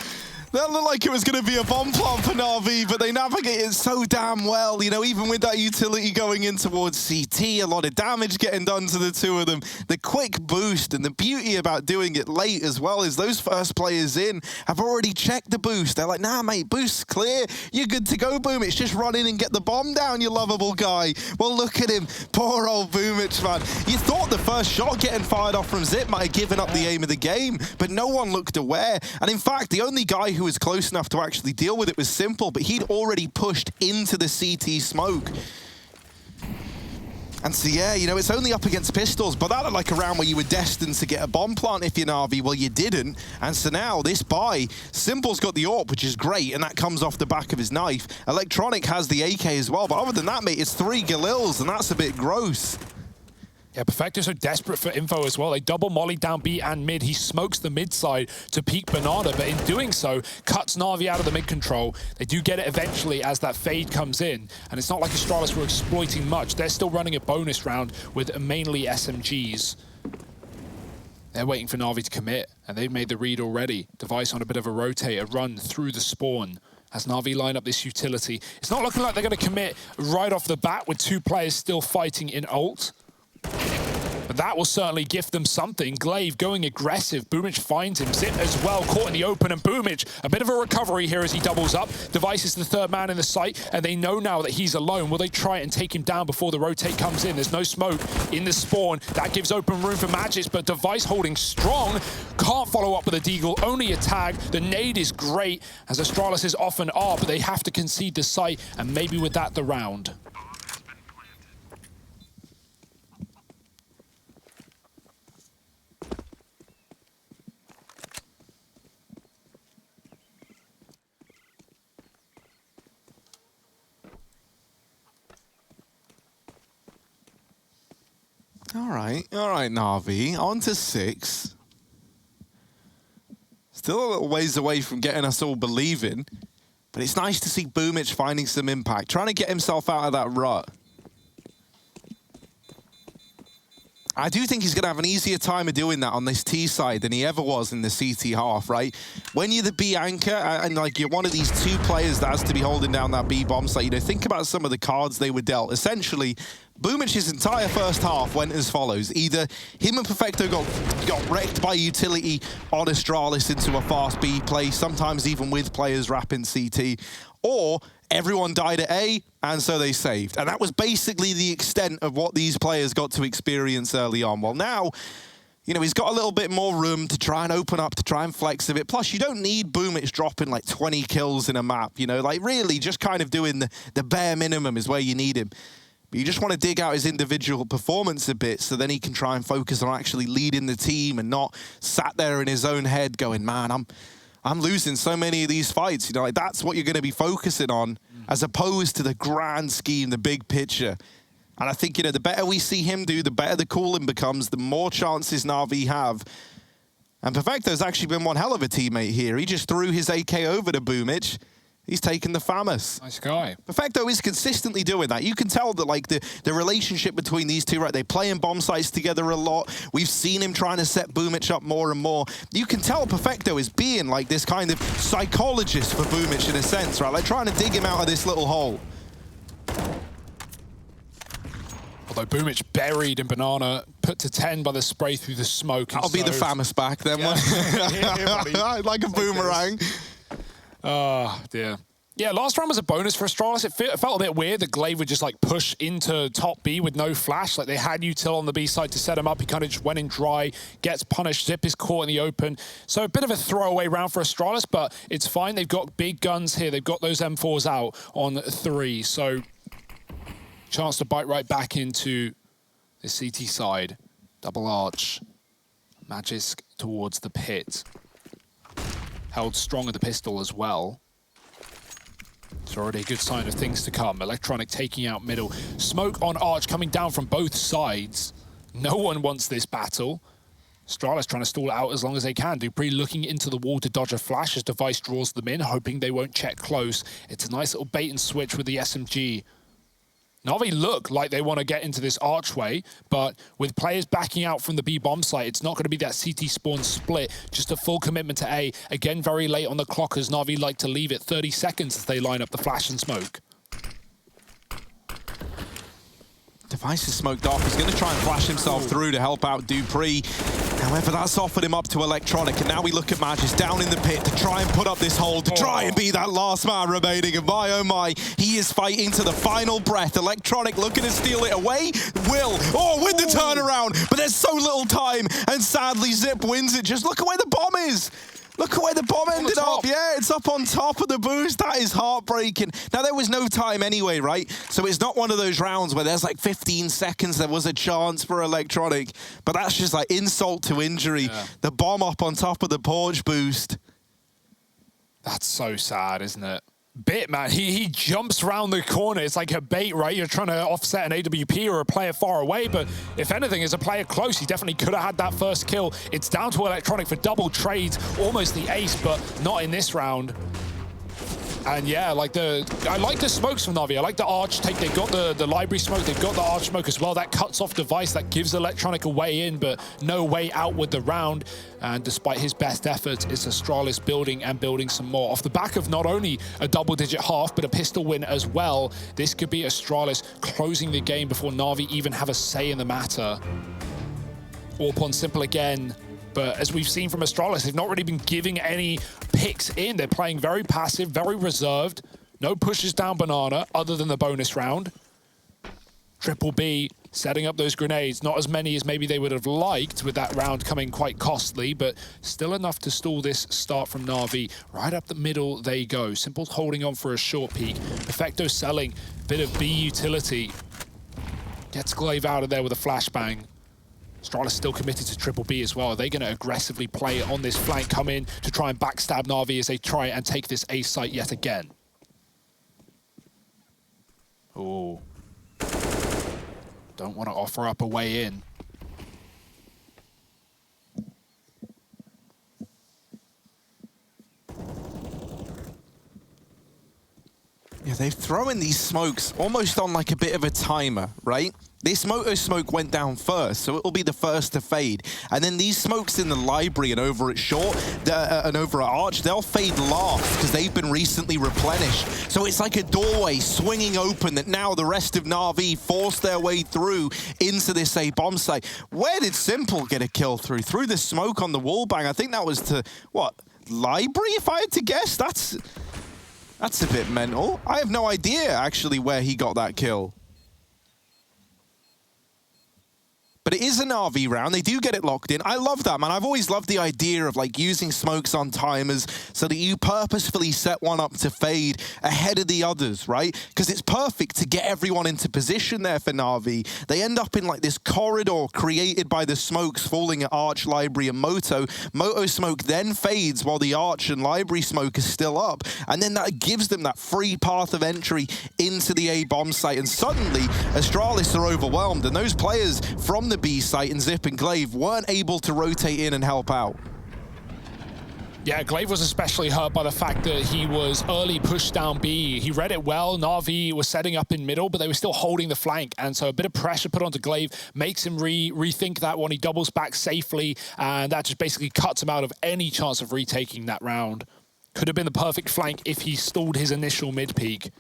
That looked like it was going to be a bomb plant for NAVI, but they navigate it so damn well. You know, even with that utility going in towards CT, a lot of damage getting done to the 2 of them. The quick boost, and the beauty about doing it late as well is those first players in have already checked the boost. They're like, nah, mate, boost's clear. You're good to go, Boomich. Just run in and get the bomb down, you lovable guy. Well, look at him. Poor old Boomich, man. You thought the first shot getting fired off from Zip might have given up the aim of the game, but no one looked aware. And in fact, the only guy who was close enough to actually deal with it was Simple, but he'd already pushed into the CT smoke. And so, yeah, you know, it's only up against pistols, but that looked like a round where you were destined to get a bomb plant if you're NAVI. Well, you didn't. And so now this buy, Simple's got the AWP, which is great, and that comes off the back of his knife. Electronic has the AK as well, but other than that, mate, it's 3 Galils, and that's a bit gross. Yeah, Perfecto's so desperate for info as well. They double molly down B and mid. He smokes the mid side to peek Banana, but in doing so, cuts Na'Vi out of the mid control. They do get it eventually as that fade comes in, and it's not like Astralis were exploiting much. They're still running a bonus round with mainly SMGs. They're waiting for Na'Vi to commit, and they've made the read already. Device on a bit of a rotate, a run through the spawn. As Na'Vi line up this utility, it's not looking like they're going to commit right off the bat with 2 players still fighting in ult. But that will certainly gift them something. Glaive going aggressive. Boomich finds him. Zip as well, caught in the open. And Boomich, a bit of a recovery here as he doubles up. Device is the 3rd man in the site, and they know now that he's alone. Will they try and take him down before the rotate comes in? There's no smoke in the spawn. That gives open room for Magics, but Device holding strong. Can't follow up with a deagle, only a tag. The nade is great, as Astralis is often are, but they have to concede the site, and maybe with that, the round. All right, Na'Vi, on to 6. Still a little ways away from getting us all believing, but it's nice to see Boomich finding some impact, trying to get himself out of that rut. I do think he's going to have an easier time of doing that on this T side than he ever was in the CT half, right? When you're the B anchor and like you're one of these 2 players that has to be holding down that B bomb site, you know, think about some of the cards they were dealt. Essentially, Boomich's entire first half went as follows. Either him and Perfecto got wrecked by utility on Astralis into a fast B play, sometimes even with players wrapping CT, or everyone died at A, and so they saved. And that was basically the extent of what these players got to experience early on. Well, now, you know, he's got a little bit more room to try and open up, to try and flex a bit. Plus, you don't need Boomich dropping like 20 kills in a map, you know, like really just kind of doing the bare minimum is where you need him. But you just want to dig out his individual performance a bit so then he can try and focus on actually leading the team and not sat there in his own head going, man, I'm losing so many of these fights. You know, like that's what you're going to be focusing on as opposed to the grand scheme, the big picture. And I think, you know, the better we see him do, the better the cooling becomes, the more chances Na'Vi have. And Perfecto's actually been one hell of a teammate here. He just threw his AK over to Boomich. He's taken the FAMAS. Nice guy. Perfecto is consistently doing that. You can tell that, like, the relationship between these 2, right? They play in bomb sites together a lot. We've seen him trying to set Boomich up more and more. You can tell Perfecto is being, like, this kind of psychologist for Boomich in a sense, right? Like, trying to dig him out of this little hole. Although Boomich buried and Banana put to 10 by the spray through the smoke. That'll be the FAMAS back then. Yeah. Like a boomerang. Oh, dear. Yeah, last round was a bonus for Astralis. It felt a bit weird that Glaive would just like push into top B with no flash. Like they had util on the B side to set him up. He kind of just went in dry, gets punished. Zip is caught in the open. So a bit of a throwaway round for Astralis, but it's fine. They've got big guns here. They've got those M4s out on 3. So chance to bite right back into the CT side. Double arch. Magisk towards the pit. Held strong at the pistol as well. It's already a good sign of things to come. Electronic taking out middle. Smoke on arch coming down from both sides. No one wants this battle. Astralis trying to stall it out as long as they can. Dupree looking into the wall to dodge a flash as Device draws them in, hoping they won't check close. It's a nice little bait and switch with the SMG. Na'Vi look like they want to get into this archway, but with players backing out from the B bomb site, it's not going to be that CT spawn split, just a full commitment to A. Again, very late on the clock as Na'Vi like to leave it 30 seconds as they line up the flash and smoke. Device is smoked off. He's going to try and flash himself through to help out Dupree. However, that's offered him up to Electronic, and now we look at Magis down in the pit to try and put up this hold, to try and be that last man remaining. And my, oh my, he is fighting to the final breath. Electronic looking to steal it away. Will, with the turnaround, but there's so little time, and sadly Zip wins it. Just look at where the bomb is. Look at where the bomb ended up. top. Yeah, it's up on top of the boost. That is heartbreaking. Now, there was no time anyway, right? So it's not one of those rounds where there's like 15 seconds. There was a chance for Electronic, but that's just like insult to injury. Yeah. The bomb up on top of the porch boost. That's so sad, isn't it? Bit, man, he jumps around the corner. It's like a bait, right? You're trying to offset an AWP or a player far away, but if anything, as a player close, he definitely could have had that first kill. It's down to Electronic for double trades, almost the ace, but not in this round. And yeah, I like the smokes from Navi. I like the arch take. They've got the library smoke. They've got the arch smoke as well. That cuts off device. That gives Electronic a way in, but no way out with the round. And despite his best efforts, it's Astralis building and building some more. Off the back of not only a double-digit half, but a pistol win as well. This could be Astralis closing the game before Navi even have a say in the matter. All on simple again. But as we've seen from Astralis, they've not really been giving any picks in. They're playing very passive, very reserved. No pushes down Banana other than the bonus round. Triple B setting up those grenades. Not as many as maybe they would have liked with that round coming quite costly, but still enough to stall this start from Navi. Right up the middle they go. Simple holding on for a short peek. Perfecto selling a bit of B utility. Gets Glaive out of there with a flashbang. Astralis still committed to Triple B as well. Are they going to aggressively play on this flank, come in to try and backstab Navi as they try and take this A site yet again? Oh. Don't want to offer up a way in. Yeah, they've thrown these smokes almost on like a bit of a timer, right? This moto smoke went down first, so it'll be the first to fade. And then these smokes in the library and over at short and over at arch, they'll fade last because they've been recently replenished. So it's like a doorway swinging open that now the rest of Na'Vi force their way through into this A bomb site. Where did Simple get a kill through? Through the smoke on the wall bang. I think that was to, what, library if I had to guess? That's a bit mental. I have no idea actually where he got that kill. But it is a Na'Vi round. They do get it locked in. I love that, man. I've always loved the idea of like using smokes on timers so that you purposefully set one up to fade ahead of the others, right? Because it's perfect to get everyone into position there for Na'Vi. They end up in like this corridor created by the smokes falling at Arch, Library, and Moto. Moto smoke then fades while the Arch and Library smoke is still up. And then that gives them that free path of entry into the A bomb site. And suddenly, Astralis are overwhelmed. And those players from the B site and Zip and Glaive weren't able to rotate in and help out. Yeah, Glaive was especially hurt by the fact that he was early pushed down B. He read it well. Na'Vi was setting up in middle, but they were still holding the flank. And so a bit of pressure put onto Glaive makes him rethink that one. He doubles back safely, and that just basically cuts him out of any chance of retaking that round. Could have been the perfect flank if he stalled his initial mid-peak.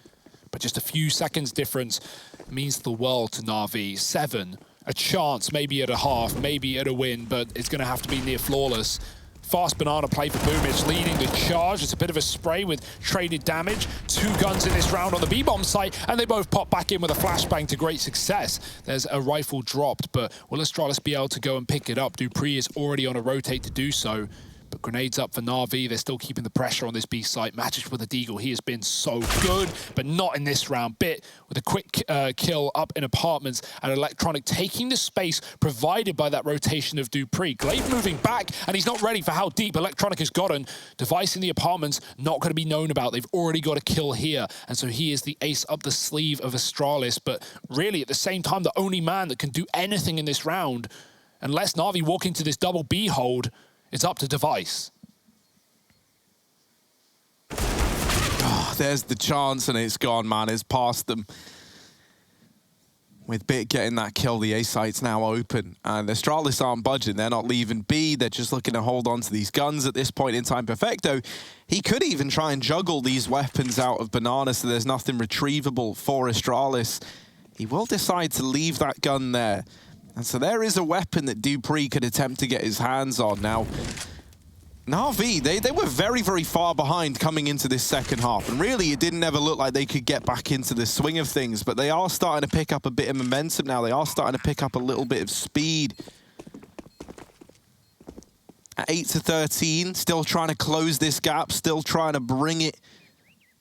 But just a few seconds difference means the world to Na'Vi. 7. A chance, maybe at a half, maybe at a win, but it's going to have to be near flawless. Fast Banana play for Boomich, leading the charge. It's a bit of a spray with traded damage. 2 guns in this round on the B-bomb site, and they both pop back in with a flashbang to great success. There's a rifle dropped, but will Astralis be able to go and pick it up? Dupree is already on a rotate to do so. But grenades up for Na'Vi. They're still keeping the pressure on this B site. Matches with a Deagle. He has been so good, but not in this round. Bit with a quick kill up in apartments, and Electronic taking the space provided by that rotation of Dupree. Glaive moving back, and he's not ready for how deep Electronic has gotten. Device in the apartments, not going to be known about. They've already got a kill here, and so he is the ace up the sleeve of Astralis, but really at the same time, the only man that can do anything in this round. Unless Na'Vi walk into this double B hold, it's up to Device. Oh, there's the chance, and it's gone, man. It's past them. With Bit getting that kill, the A site's now open. And Astralis aren't budging. They're not leaving B. They're just looking to hold on to these guns at this point in time. Perfecto, he could even try and juggle these weapons out of Banana so there's nothing retrievable for Astralis. He will decide to leave that gun there. And so there is a weapon that Dupree could attempt to get his hands on. Now, Na'Vi, they were very, very far behind coming into this second half. And really, it didn't ever look like they could get back into the swing of things. But they are starting to pick up a bit of momentum now. They are starting to pick up a little bit of speed. at 8-13, still trying to close this gap, still trying to bring it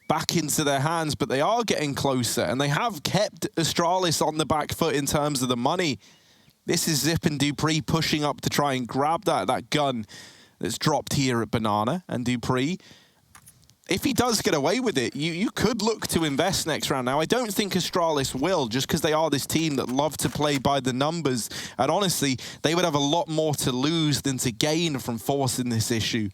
back into their hands, but they are getting closer, and they have kept Astralis on the back foot in terms of the money. This is Zip and Dupree pushing up to try and grab that gun that's dropped here at Banana, and Dupree, if he does get away with it, you could look to invest next round. Now, I don't think Astralis will, just because they are this team that love to play by the numbers. And honestly, they would have a lot more to lose than to gain from forcing this issue.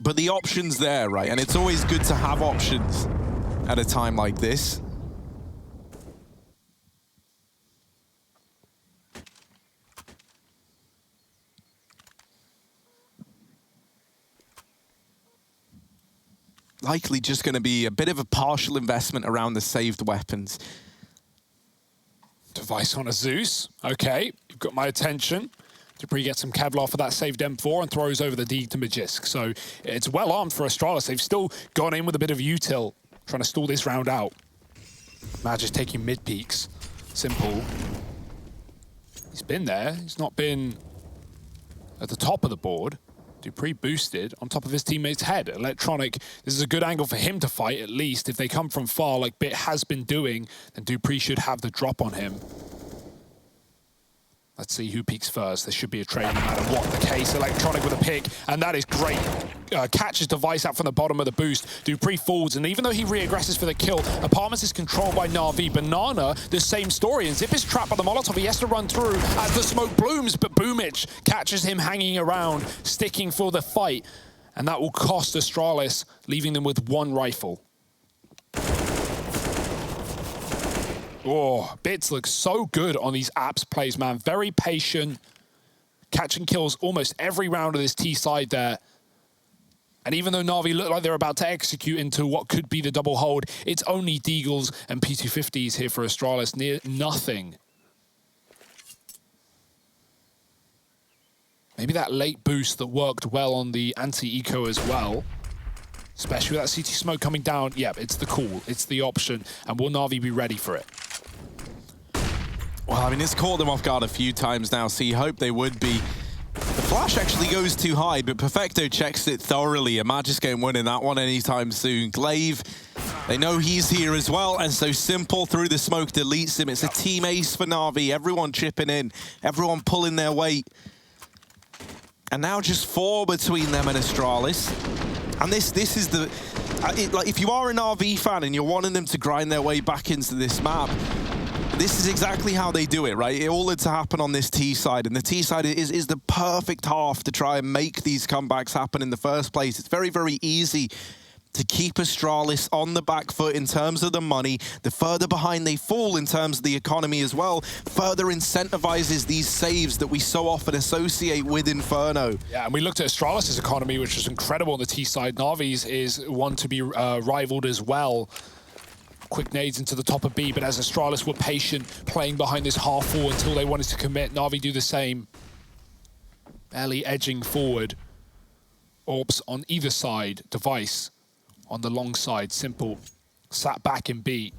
But the option's there, right? And it's always good to have options at a time like this. Likely just going to be a bit of a partial investment around the saved weapons. Device on a Zeus. Okay, you've got my attention. Dupree gets some Kevlar for that saved M4 and throws over the D to Magisk. So it's well armed for Astralis. They've still gone in with a bit of util, trying to stall this round out. Magisk taking mid peaks. Simple. He's been there. He's not been at the top of the board. Dupree boosted on top of his teammate's head. Electronic, this is a good angle for him to fight, at least. If they come from far, like Bit has been doing, then Dupree should have the drop on him. Let's see who peaks first. There should be a trade no matter what the case. Electronic with a pick, and that is great. Catches Device out from the bottom of the boost. Dupree forwards, and even though he re-aggresses for the kill, Apartments is controlled by NAVI. Banana, the same story, and Zip is trapped by the Molotov. He has to run through as the smoke blooms, but Boomich catches him hanging around, sticking for the fight, and that will cost Astralis, leaving them with one rifle. Oh, Bits looks so good on these apps plays, man. Very patient, catching kills almost every round of this T side there. And even though NAVI look like they're about to execute into what could be the double hold, it's only Deagles and P250s here for Astralis, near nothing. Maybe that late boost that worked well on the anti-eco as well. Especially with that CT smoke coming down. Yeah, it's the call, it's the option, and will NAVI be ready for it? Well, I mean, it's caught them off guard a few times now, so you hope they would be. The flash actually goes too high, but Perfecto checks it thoroughly. Magisk ain't winning that one anytime soon. Glaive, they know he's here as well, and so Simple through the smoke deletes him. It's a team ace for NAVI, everyone chipping in, everyone pulling their weight. And now just 4 between them and Astralis. And this is the... like, if you are an RV fan and you're wanting them to grind their way back into this map, this is exactly how they do it, right? It all had to happen on this T side, and the T side is the perfect half to try and make these comebacks happen in the first place. It's very, very easy to keep Astralis on the back foot in terms of the money. The further behind they fall in terms of the economy as well, further incentivizes these saves that we so often associate with Inferno. Yeah, and we looked at Astralis' economy, which was incredible on the T side. Navi's is one to be rivaled as well. Quick nades into the top of B, but as Astralis were patient, playing behind this half wall until they wanted to commit, Navi do the same. Barely edging forward. Orbs on either side, Device on the long side, Simple sat back in B.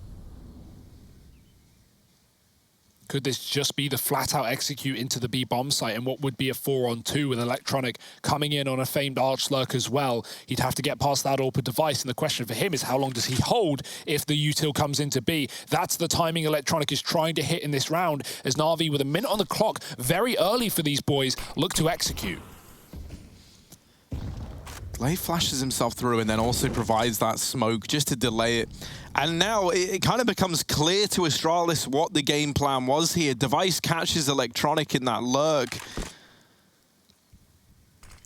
Could this just be the flat-out execute into the B bomb site and what would be a 4-on-2 with Electronic coming in on a famed Arch Lurk as well? He'd have to get past that AWP Device, and the question for him is how long does he hold if the util comes into B? That's the timing Electronic is trying to hit in this round, as Navi, with a minute on the clock, very early for these boys, look to execute. Glaive flashes himself through and then also provides that smoke just to delay it. And now it kind of becomes clear to Astralis what the game plan was here. Device catches Electronic in that lurk.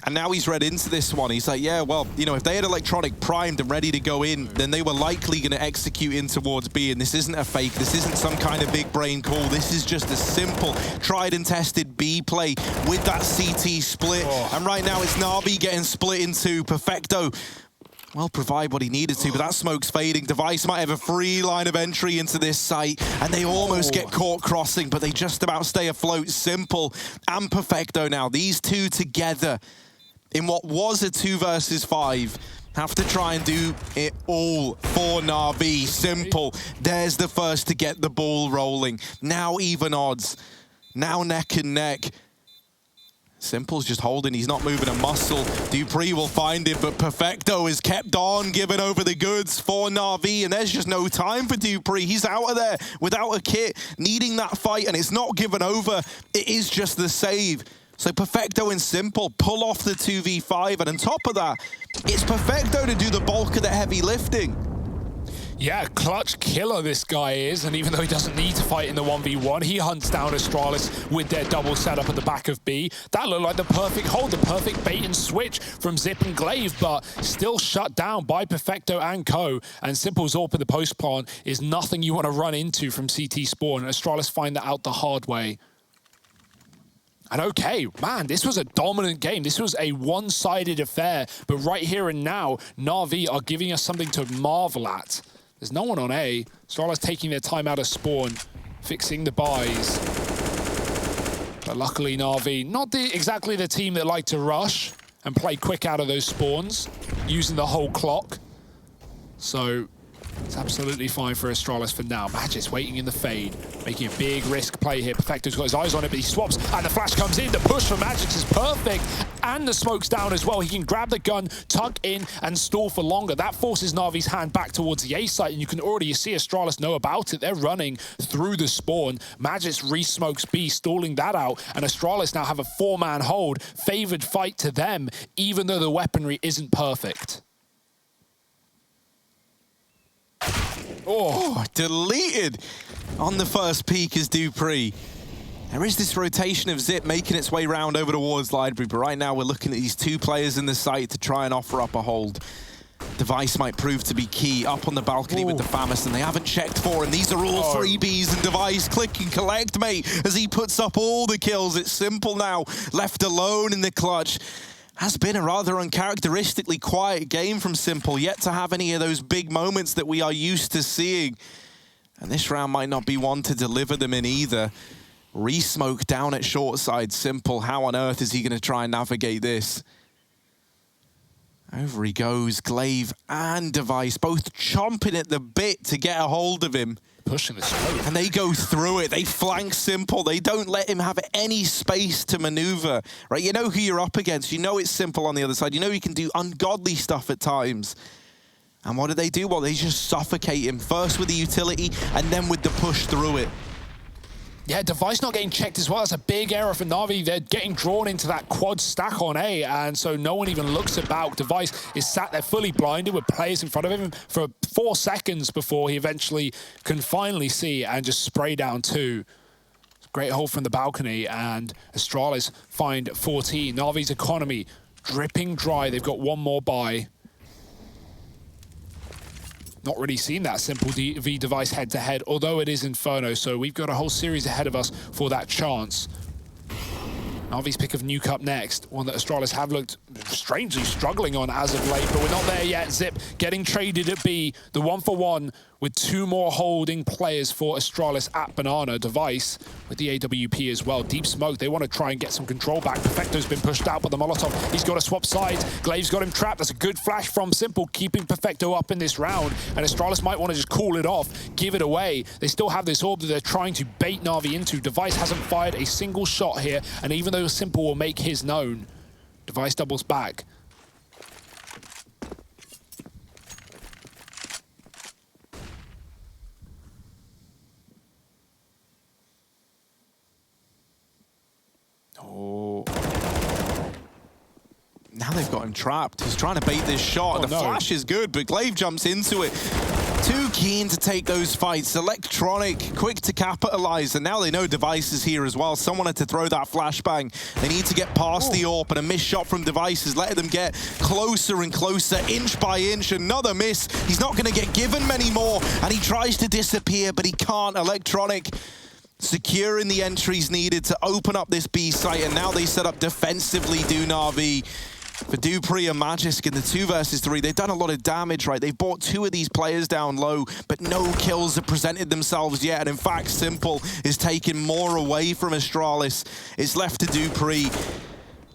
And now he's read into this one. He's like, yeah, well, you know, if they had Electronic primed and ready to go in, then they were likely going to execute in towards B. And this isn't a fake. This isn't some kind of big brain call. This is just a simple, tried and tested B play with that CT split. Oh. And right now it's Navi getting split into Perfecto. Well, provide what he needed to, but that smoke's fading. Device might have a free line of entry into this site, and they almost get caught crossing, but they just about stay afloat. Simple and Perfecto now, these two together in what was a 2 versus 5, have to try and do it all for Navi. Simple, there's the first to get the ball rolling. Now even odds, now neck and neck. Simple's just holding, he's not moving a muscle. dupreeh will find it, but Perfecto is kept on giving over the goods for Na'Vi, and there's just no time for dupreeh. He's out of there without a kit, needing that fight, and it's not given over. It is just the save. So Perfecto and Simple pull off the 2v5, and on top of that, it's Perfecto to do the bulk of the heavy lifting. Yeah, clutch killer this guy is, and even though he doesn't need to fight in the 1v1, he hunts down Astralis with their double setup at the back of B. That looked like the perfect hold, the perfect bait and switch from Zip and Glaive, but still shut down by Perfecto and Co. And Simple's AWP in the post plant is nothing you want to run into from CT Spawn, and Astralis find that out the hard way. And okay, man, this was a dominant game. This was a one-sided affair, but right here and now, Na'Vi are giving us something to marvel at. There's no one on A. Astralis taking their time out of spawn, fixing the buys. But luckily, Na'Vi, not exactly the team that like to rush and play quick out of those spawns, using the whole clock. So it's absolutely fine for Astralis for now. Magic's waiting in the fade, making a big risk play here. Perfecto's got his eyes on it, but he swaps, and the flash comes in. The push for Magic's is perfect, and the smoke's down as well. He can grab the gun, tuck in, and stall for longer. That forces Navi's hand back towards the A site, and you can already see Astralis know about it. They're running through the spawn. Magic's re-smokes B, stalling that out, and Astralis now have a four-man hold. Favored fight to them, even though the weaponry isn't perfect. Oh, deleted on the first peak is dupreeh. There is this rotation of Zip making its way round over towards Library, but right now we're looking at these two players in the site to try and offer up a hold. Device might prove to be key up on the balcony with the Famis, and they haven't checked for him. These are all freebies, and Device click and collect, mate, as he puts up all the kills. It's Simple now, left alone in the clutch. Has been a rather uncharacteristically quiet game from Simple, yet to have any of those big moments that we are used to seeing. And this round might not be one to deliver them in either. Re-smoke down at short side. Simple, how on earth is he going to try and navigate this? Over he goes, Glaive and Device, both chomping at the bit to get a hold of him. Pushing the smoke. And they go through it. They flank Simple. They don't let him have any space to maneuver. Right? You know who you're up against. You know it's Simple on the other side. You know he can do ungodly stuff at times. And what do? Well, they just suffocate him. First with the utility, and then with the push through it. Yeah, Device not getting checked as well. That's a big error for Na'Vi. They're getting drawn into that quad stack on A, and so no one even looks about. Device is sat there fully blinded with players in front of him for 4 seconds before he eventually can finally see and just spray down 2. Great hold from the balcony, and Astralis find 14. Na'Vi's economy dripping dry. They've got one more buy. Not really seen that Simple v Device head-to-head, although it is Inferno, so we've got a whole series ahead of us for that chance. Navi's pick of Nuke up next, one that Astralis have looked strangely struggling on as of late, but we're not there yet. Zip getting traded at B, the 1-for-1 with 2 more holding players for Astralis at Banana. Device with the AWP as well. Deep smoke, they want to try and get some control back. Perfecto's been pushed out by the Molotov. He's got to swap sides. Glaive's got him trapped. That's a good flash from Simple, keeping Perfecto up in this round. And Astralis might want to just call it off, give it away. They still have this orb that they're trying to bait Na'Vi into. Device hasn't fired a single shot here, and even though Simple will make his known, Device doubles back. Now they've got him trapped. He's trying to bait this shot. The flash is good, but Glaive jumps into it. Too keen to take those fights. Electronic, quick to capitalize, and now they know Device is here as well. Someone had to throw that flashbang. They need to get past the AWP, and a missed shot from Device is letting them get closer and closer, inch by inch. Another miss. He's not going to get given many more, and he tries to disappear, but he can't. Electronic securing the entries needed to open up this B site, and now they set up defensively, do Na'Vi. For dupreeh and Magisk in the 2 versus 3, they've done a lot of damage, right? They've brought 2 of these players down low, but no kills have presented themselves yet. And in fact, Simple is taking more away from Astralis. It's left to dupreeh.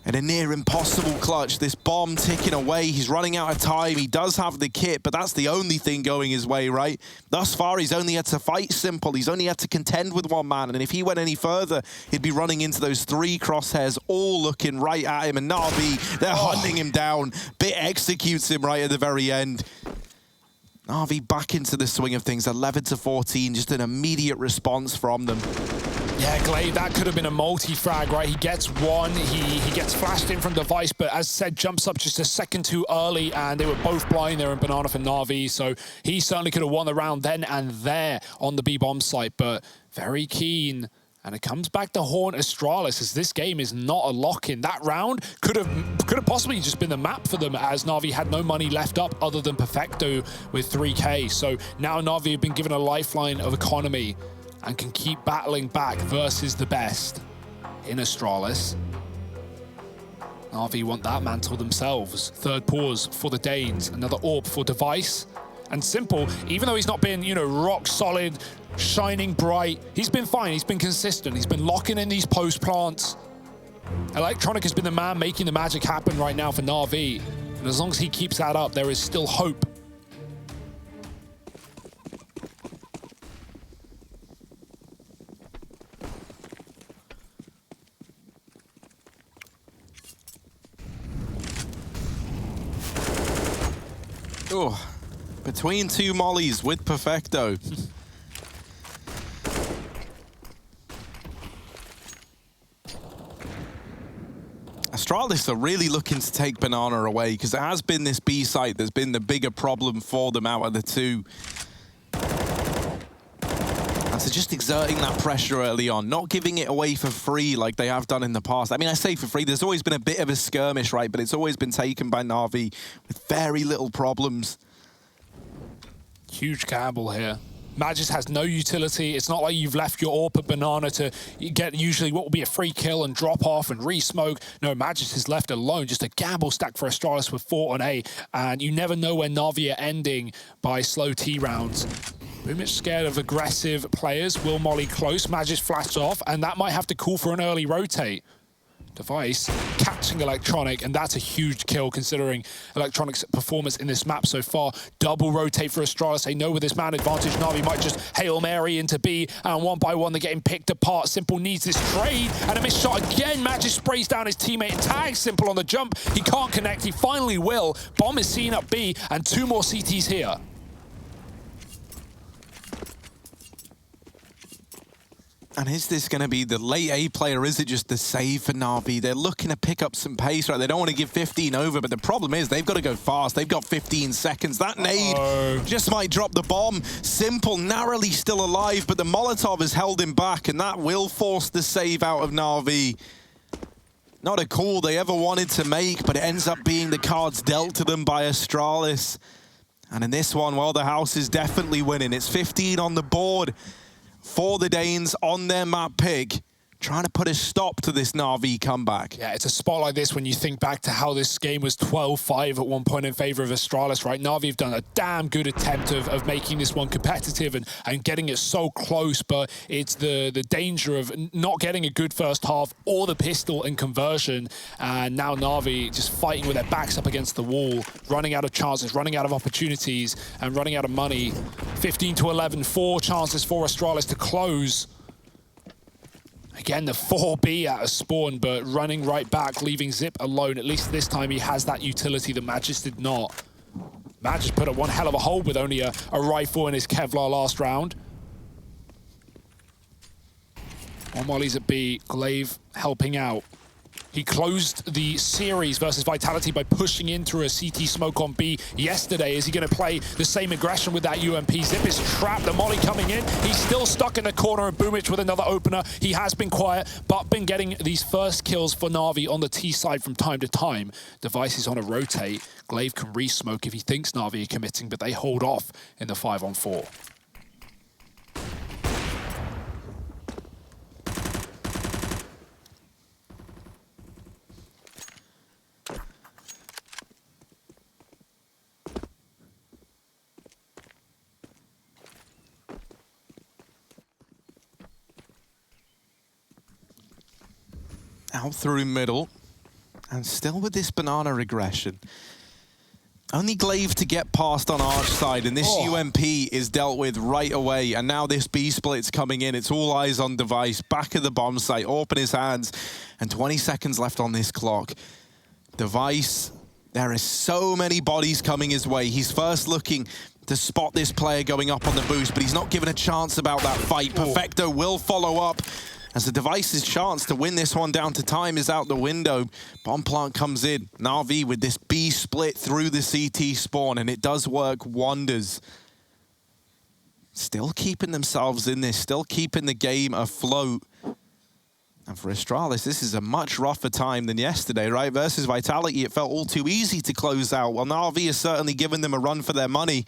And a near impossible clutch. This bomb ticking away. He's running out of time. He does have the kit, but that's the only thing going his way, right? Thus far, he's only had to fight Simple. He's only had to contend with one man. And if he went any further, he'd be running into those 3 crosshairs, all looking right at him. And NAVI, they're hunting him down. Bit executes him right at the very end. NAVI back into the swing of things. 11-14, just an immediate response from them. Yeah, Glaive, that could have been a multi-frag, right? He gets one, he gets flashed in from Device, but as said, jumps up just a second too early, and they were both blind there in Banana for NAVI, so he certainly could have won the round then and there on the B-bomb site, but very keen. And it comes back to haunt Astralis, as this game is not a lock-in. That round could have possibly just been the map for them, as NAVI had no money left up other than Perfecto with 3K. So now NAVI have been given a lifeline of economy and can keep battling back versus the best in Astralis. NAVI want that mantle themselves. Third pause for the Danes. Another AWP for Device. And Simple, even though he's not been, you know, rock solid, shining bright, he's been fine. He's been consistent. He's been locking in these post plants. Electronic has been the man making the magic happen right now for NAVI. And as long as he keeps that up, there is still hope. Oh, between 2 mollies with Perfecto. Astralis are really looking to take Banana away, because it has been this B site that's been the bigger problem for them out of the 2. And so just exerting that pressure early on, not giving it away for free like they have done in the past. I mean, I say for free, there's always been a bit of a skirmish, right? But it's always been taken by NAVI with very little problems. Huge gamble here. Magis has no utility. It's not like you've left your AWP at Banana to get usually what will be a free kill and drop off and re-smoke. No, Magis is left alone. Just a gamble stack for Astralis with 4 on A. And you never know when NAVI are ending by slow T rounds. Boomich scared of aggressive players. Will molly close. Magis flashed off. And that might have to call for an early rotate. Device catching Electronic, and that's a huge kill considering Electronic's performance in this map so far. Double rotate for Astralis. They know with this man advantage, NAVI might just Hail Mary into B, and one by one they're getting picked apart. Simple needs this trade, and a missed shot again. Magis sprays down his teammate and tags Simple on the jump. He can't connect, he finally will. Bomb is seen up B, and 2 more CTs here. And is this going to be the late A player? Is it just the save for NAVI? They're looking to pick up some pace, right? They don't want to give 15 over, but the problem is they've got to go fast. They've got 15 seconds. That nade just might drop the bomb. Simple, narrowly still alive, but the Molotov has held him back, and that will force the save out of NAVI. Not a call they ever wanted to make, but it ends up being the cards dealt to them by Astralis. And in this one, well, the house is definitely winning. It's 15 on the board for the Danes on their map pick, trying to put a stop to this NAVI comeback. Yeah, it's a spot like this when you think back to how this game was 12-5 at one point in favor of Astralis, right? NAVI have done a damn good attempt of making this one competitive and getting it so close, but it's the danger of not getting a good first half or the pistol and conversion, and now NAVI just fighting with their backs up against the wall, running out of chances, running out of opportunities, and running out of money. 15-11, 4 chances for Astralis to close. Again, the 4B out of spawn, but running right back, leaving Zip alone. At least this time he has that utility that Magis did not. Magis put up one hell of a hold with only a rifle in his Kevlar last round. One mollies at B, Glaive helping out. He closed the series versus Vitality by pushing in through a CT smoke on B yesterday. Is he going to play the same aggression with that UMP? Zip is trapped, the molly coming in. He's still stuck in the corner, and Boomich with another opener. He has been quiet, but been getting these first kills for NAVI on the T side from time to time. Device is on a rotate. Glaive can re-smoke if he thinks NAVI are committing, but they hold off in the 5-on-4. Out through middle. And still with this banana regression. Only Glaive to get past on Arch side, and this UMP is dealt with right away. And now this B split's coming in. It's all eyes on Device. Back of the bomb site, open his hands. And 20 seconds left on this clock. Device, there is so many bodies coming his way. He's first looking to spot this player going up on the boost, but he's not given a chance about that fight. Perfecto will follow up as the Device's chance to win this one down to time is out the window. Bomb plant comes in. NAVI with this B split through the CT spawn, and it does work wonders. Still keeping themselves in this, still keeping the game afloat. And for Astralis, this is a much rougher time than yesterday, right? Versus Vitality, it felt all too easy to close out. Well, NAVI has certainly given them a run for their money.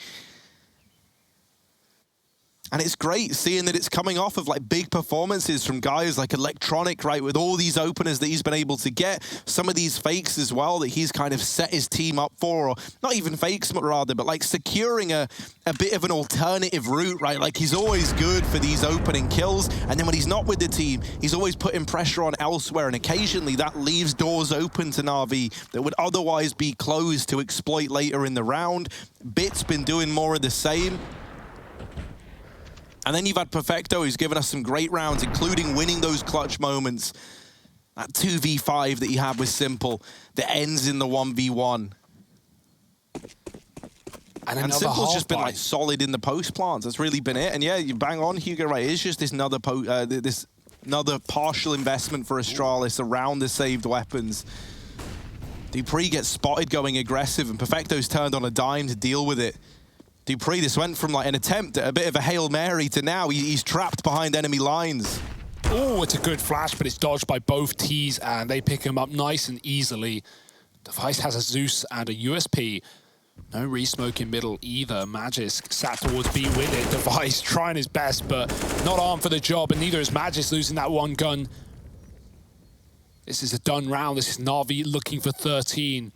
And it's great seeing that it's coming off of like big performances from guys like Electronic, right? With all these openers that he's been able to get. Some of these fakes as well that he's kind of set his team up for, or not even fakes rather, but like securing a bit of an alternative route, right? Like he's always good for these opening kills. And then when he's not with the team, he's always putting pressure on elsewhere. And occasionally that leaves doors open to NAVI that would otherwise be closed to exploit later in the round. Bit's been doing more of the same. And then you've had Perfecto, who's given us some great rounds, including winning those clutch moments. That 2v5 that you had with Simple that ends in the 1v1. And Simple's just been like solid in the post plants. That's really been it. And yeah, you bang on, Hugo, right? It's just this another partial investment for Astralis around the saved weapons. Dupree gets spotted going aggressive, and Perfecto's turned on a dime to deal with it. Dupree, this went from like an attempt at a bit of a Hail Mary to now he's trapped behind enemy lines. Oh, it's a good flash, but it's dodged by both T's, and they pick him up nice and easily. Device has a Zeus and a USP. No re-smoke in middle either. Magisk sat towards B with it. Device trying his best, but not armed for the job, and neither is Magisk, losing that one gun. This is a done round. This is NAVI looking for 13.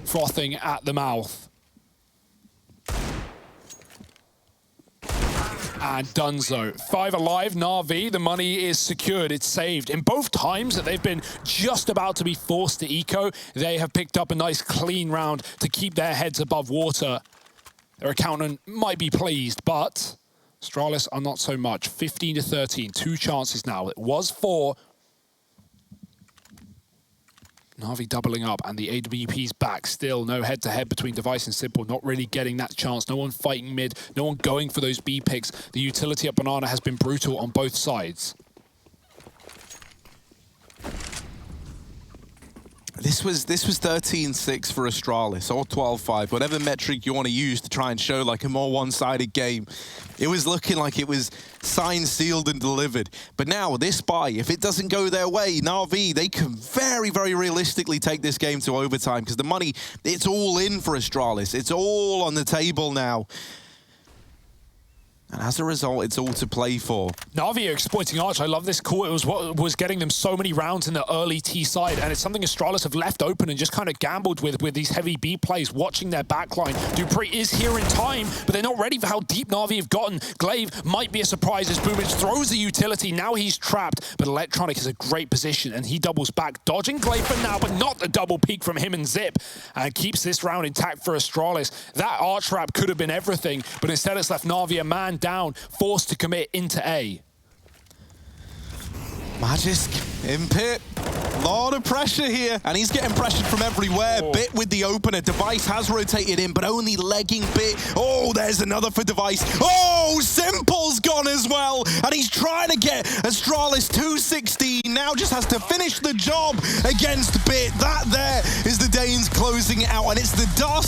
Frothing at the mouth. And Dunzo. 5 alive, NAVI, the money is secured, it's saved. In both times that they've been just about to be forced to eco, they have picked up a nice clean round to keep their heads above water. Their accountant might be pleased, but Astralis are not so much. 15 to 13, 2 chances now. It was 4. NAVI doubling up, and the AWP's back. Still no head-to-head between Device and Simple. Not really getting that chance. No one fighting mid. No one going for those B picks. The utility at Banana has been brutal on both sides. This was 13-6 for Astralis, or 12-5, whatever metric you want to use to try and show like a more one-sided game. It was looking like it was signed, sealed, and delivered. But now, this buy, if it doesn't go their way, NAVI, they can very, very realistically take this game to overtime, because the money, it's all in for Astralis. It's all on the table now. And as a result, it's all to play for. NAVI are exploiting Arch. I love this call. It was what was getting them so many rounds in the early T side, and it's something Astralis have left open and just kind of gambled with these heavy B plays, watching their backline. Dupree is here in time, but they're not ready for how deep NAVI have gotten. Glaive might be a surprise as Boomage throws the utility. Now he's trapped, but Electronic is a great position, and he doubles back, dodging Glaive for now, but not the double peek from him and Zip, and keeps this round intact for Astralis. That Arch trap could have been everything, but instead it's left NAVI a man down, forced to commit into A. Magisk in pit. Lot of pressure here, and he's getting pressured from everywhere. Bit with the opener. Device has rotated in, but only legging Bit. Oh, there's another for Device. Oh, Simple's gone as well, and he's trying to get Astralis 216. Now just has to finish the job against Bit. That there is the Danes closing it out, and it's the dust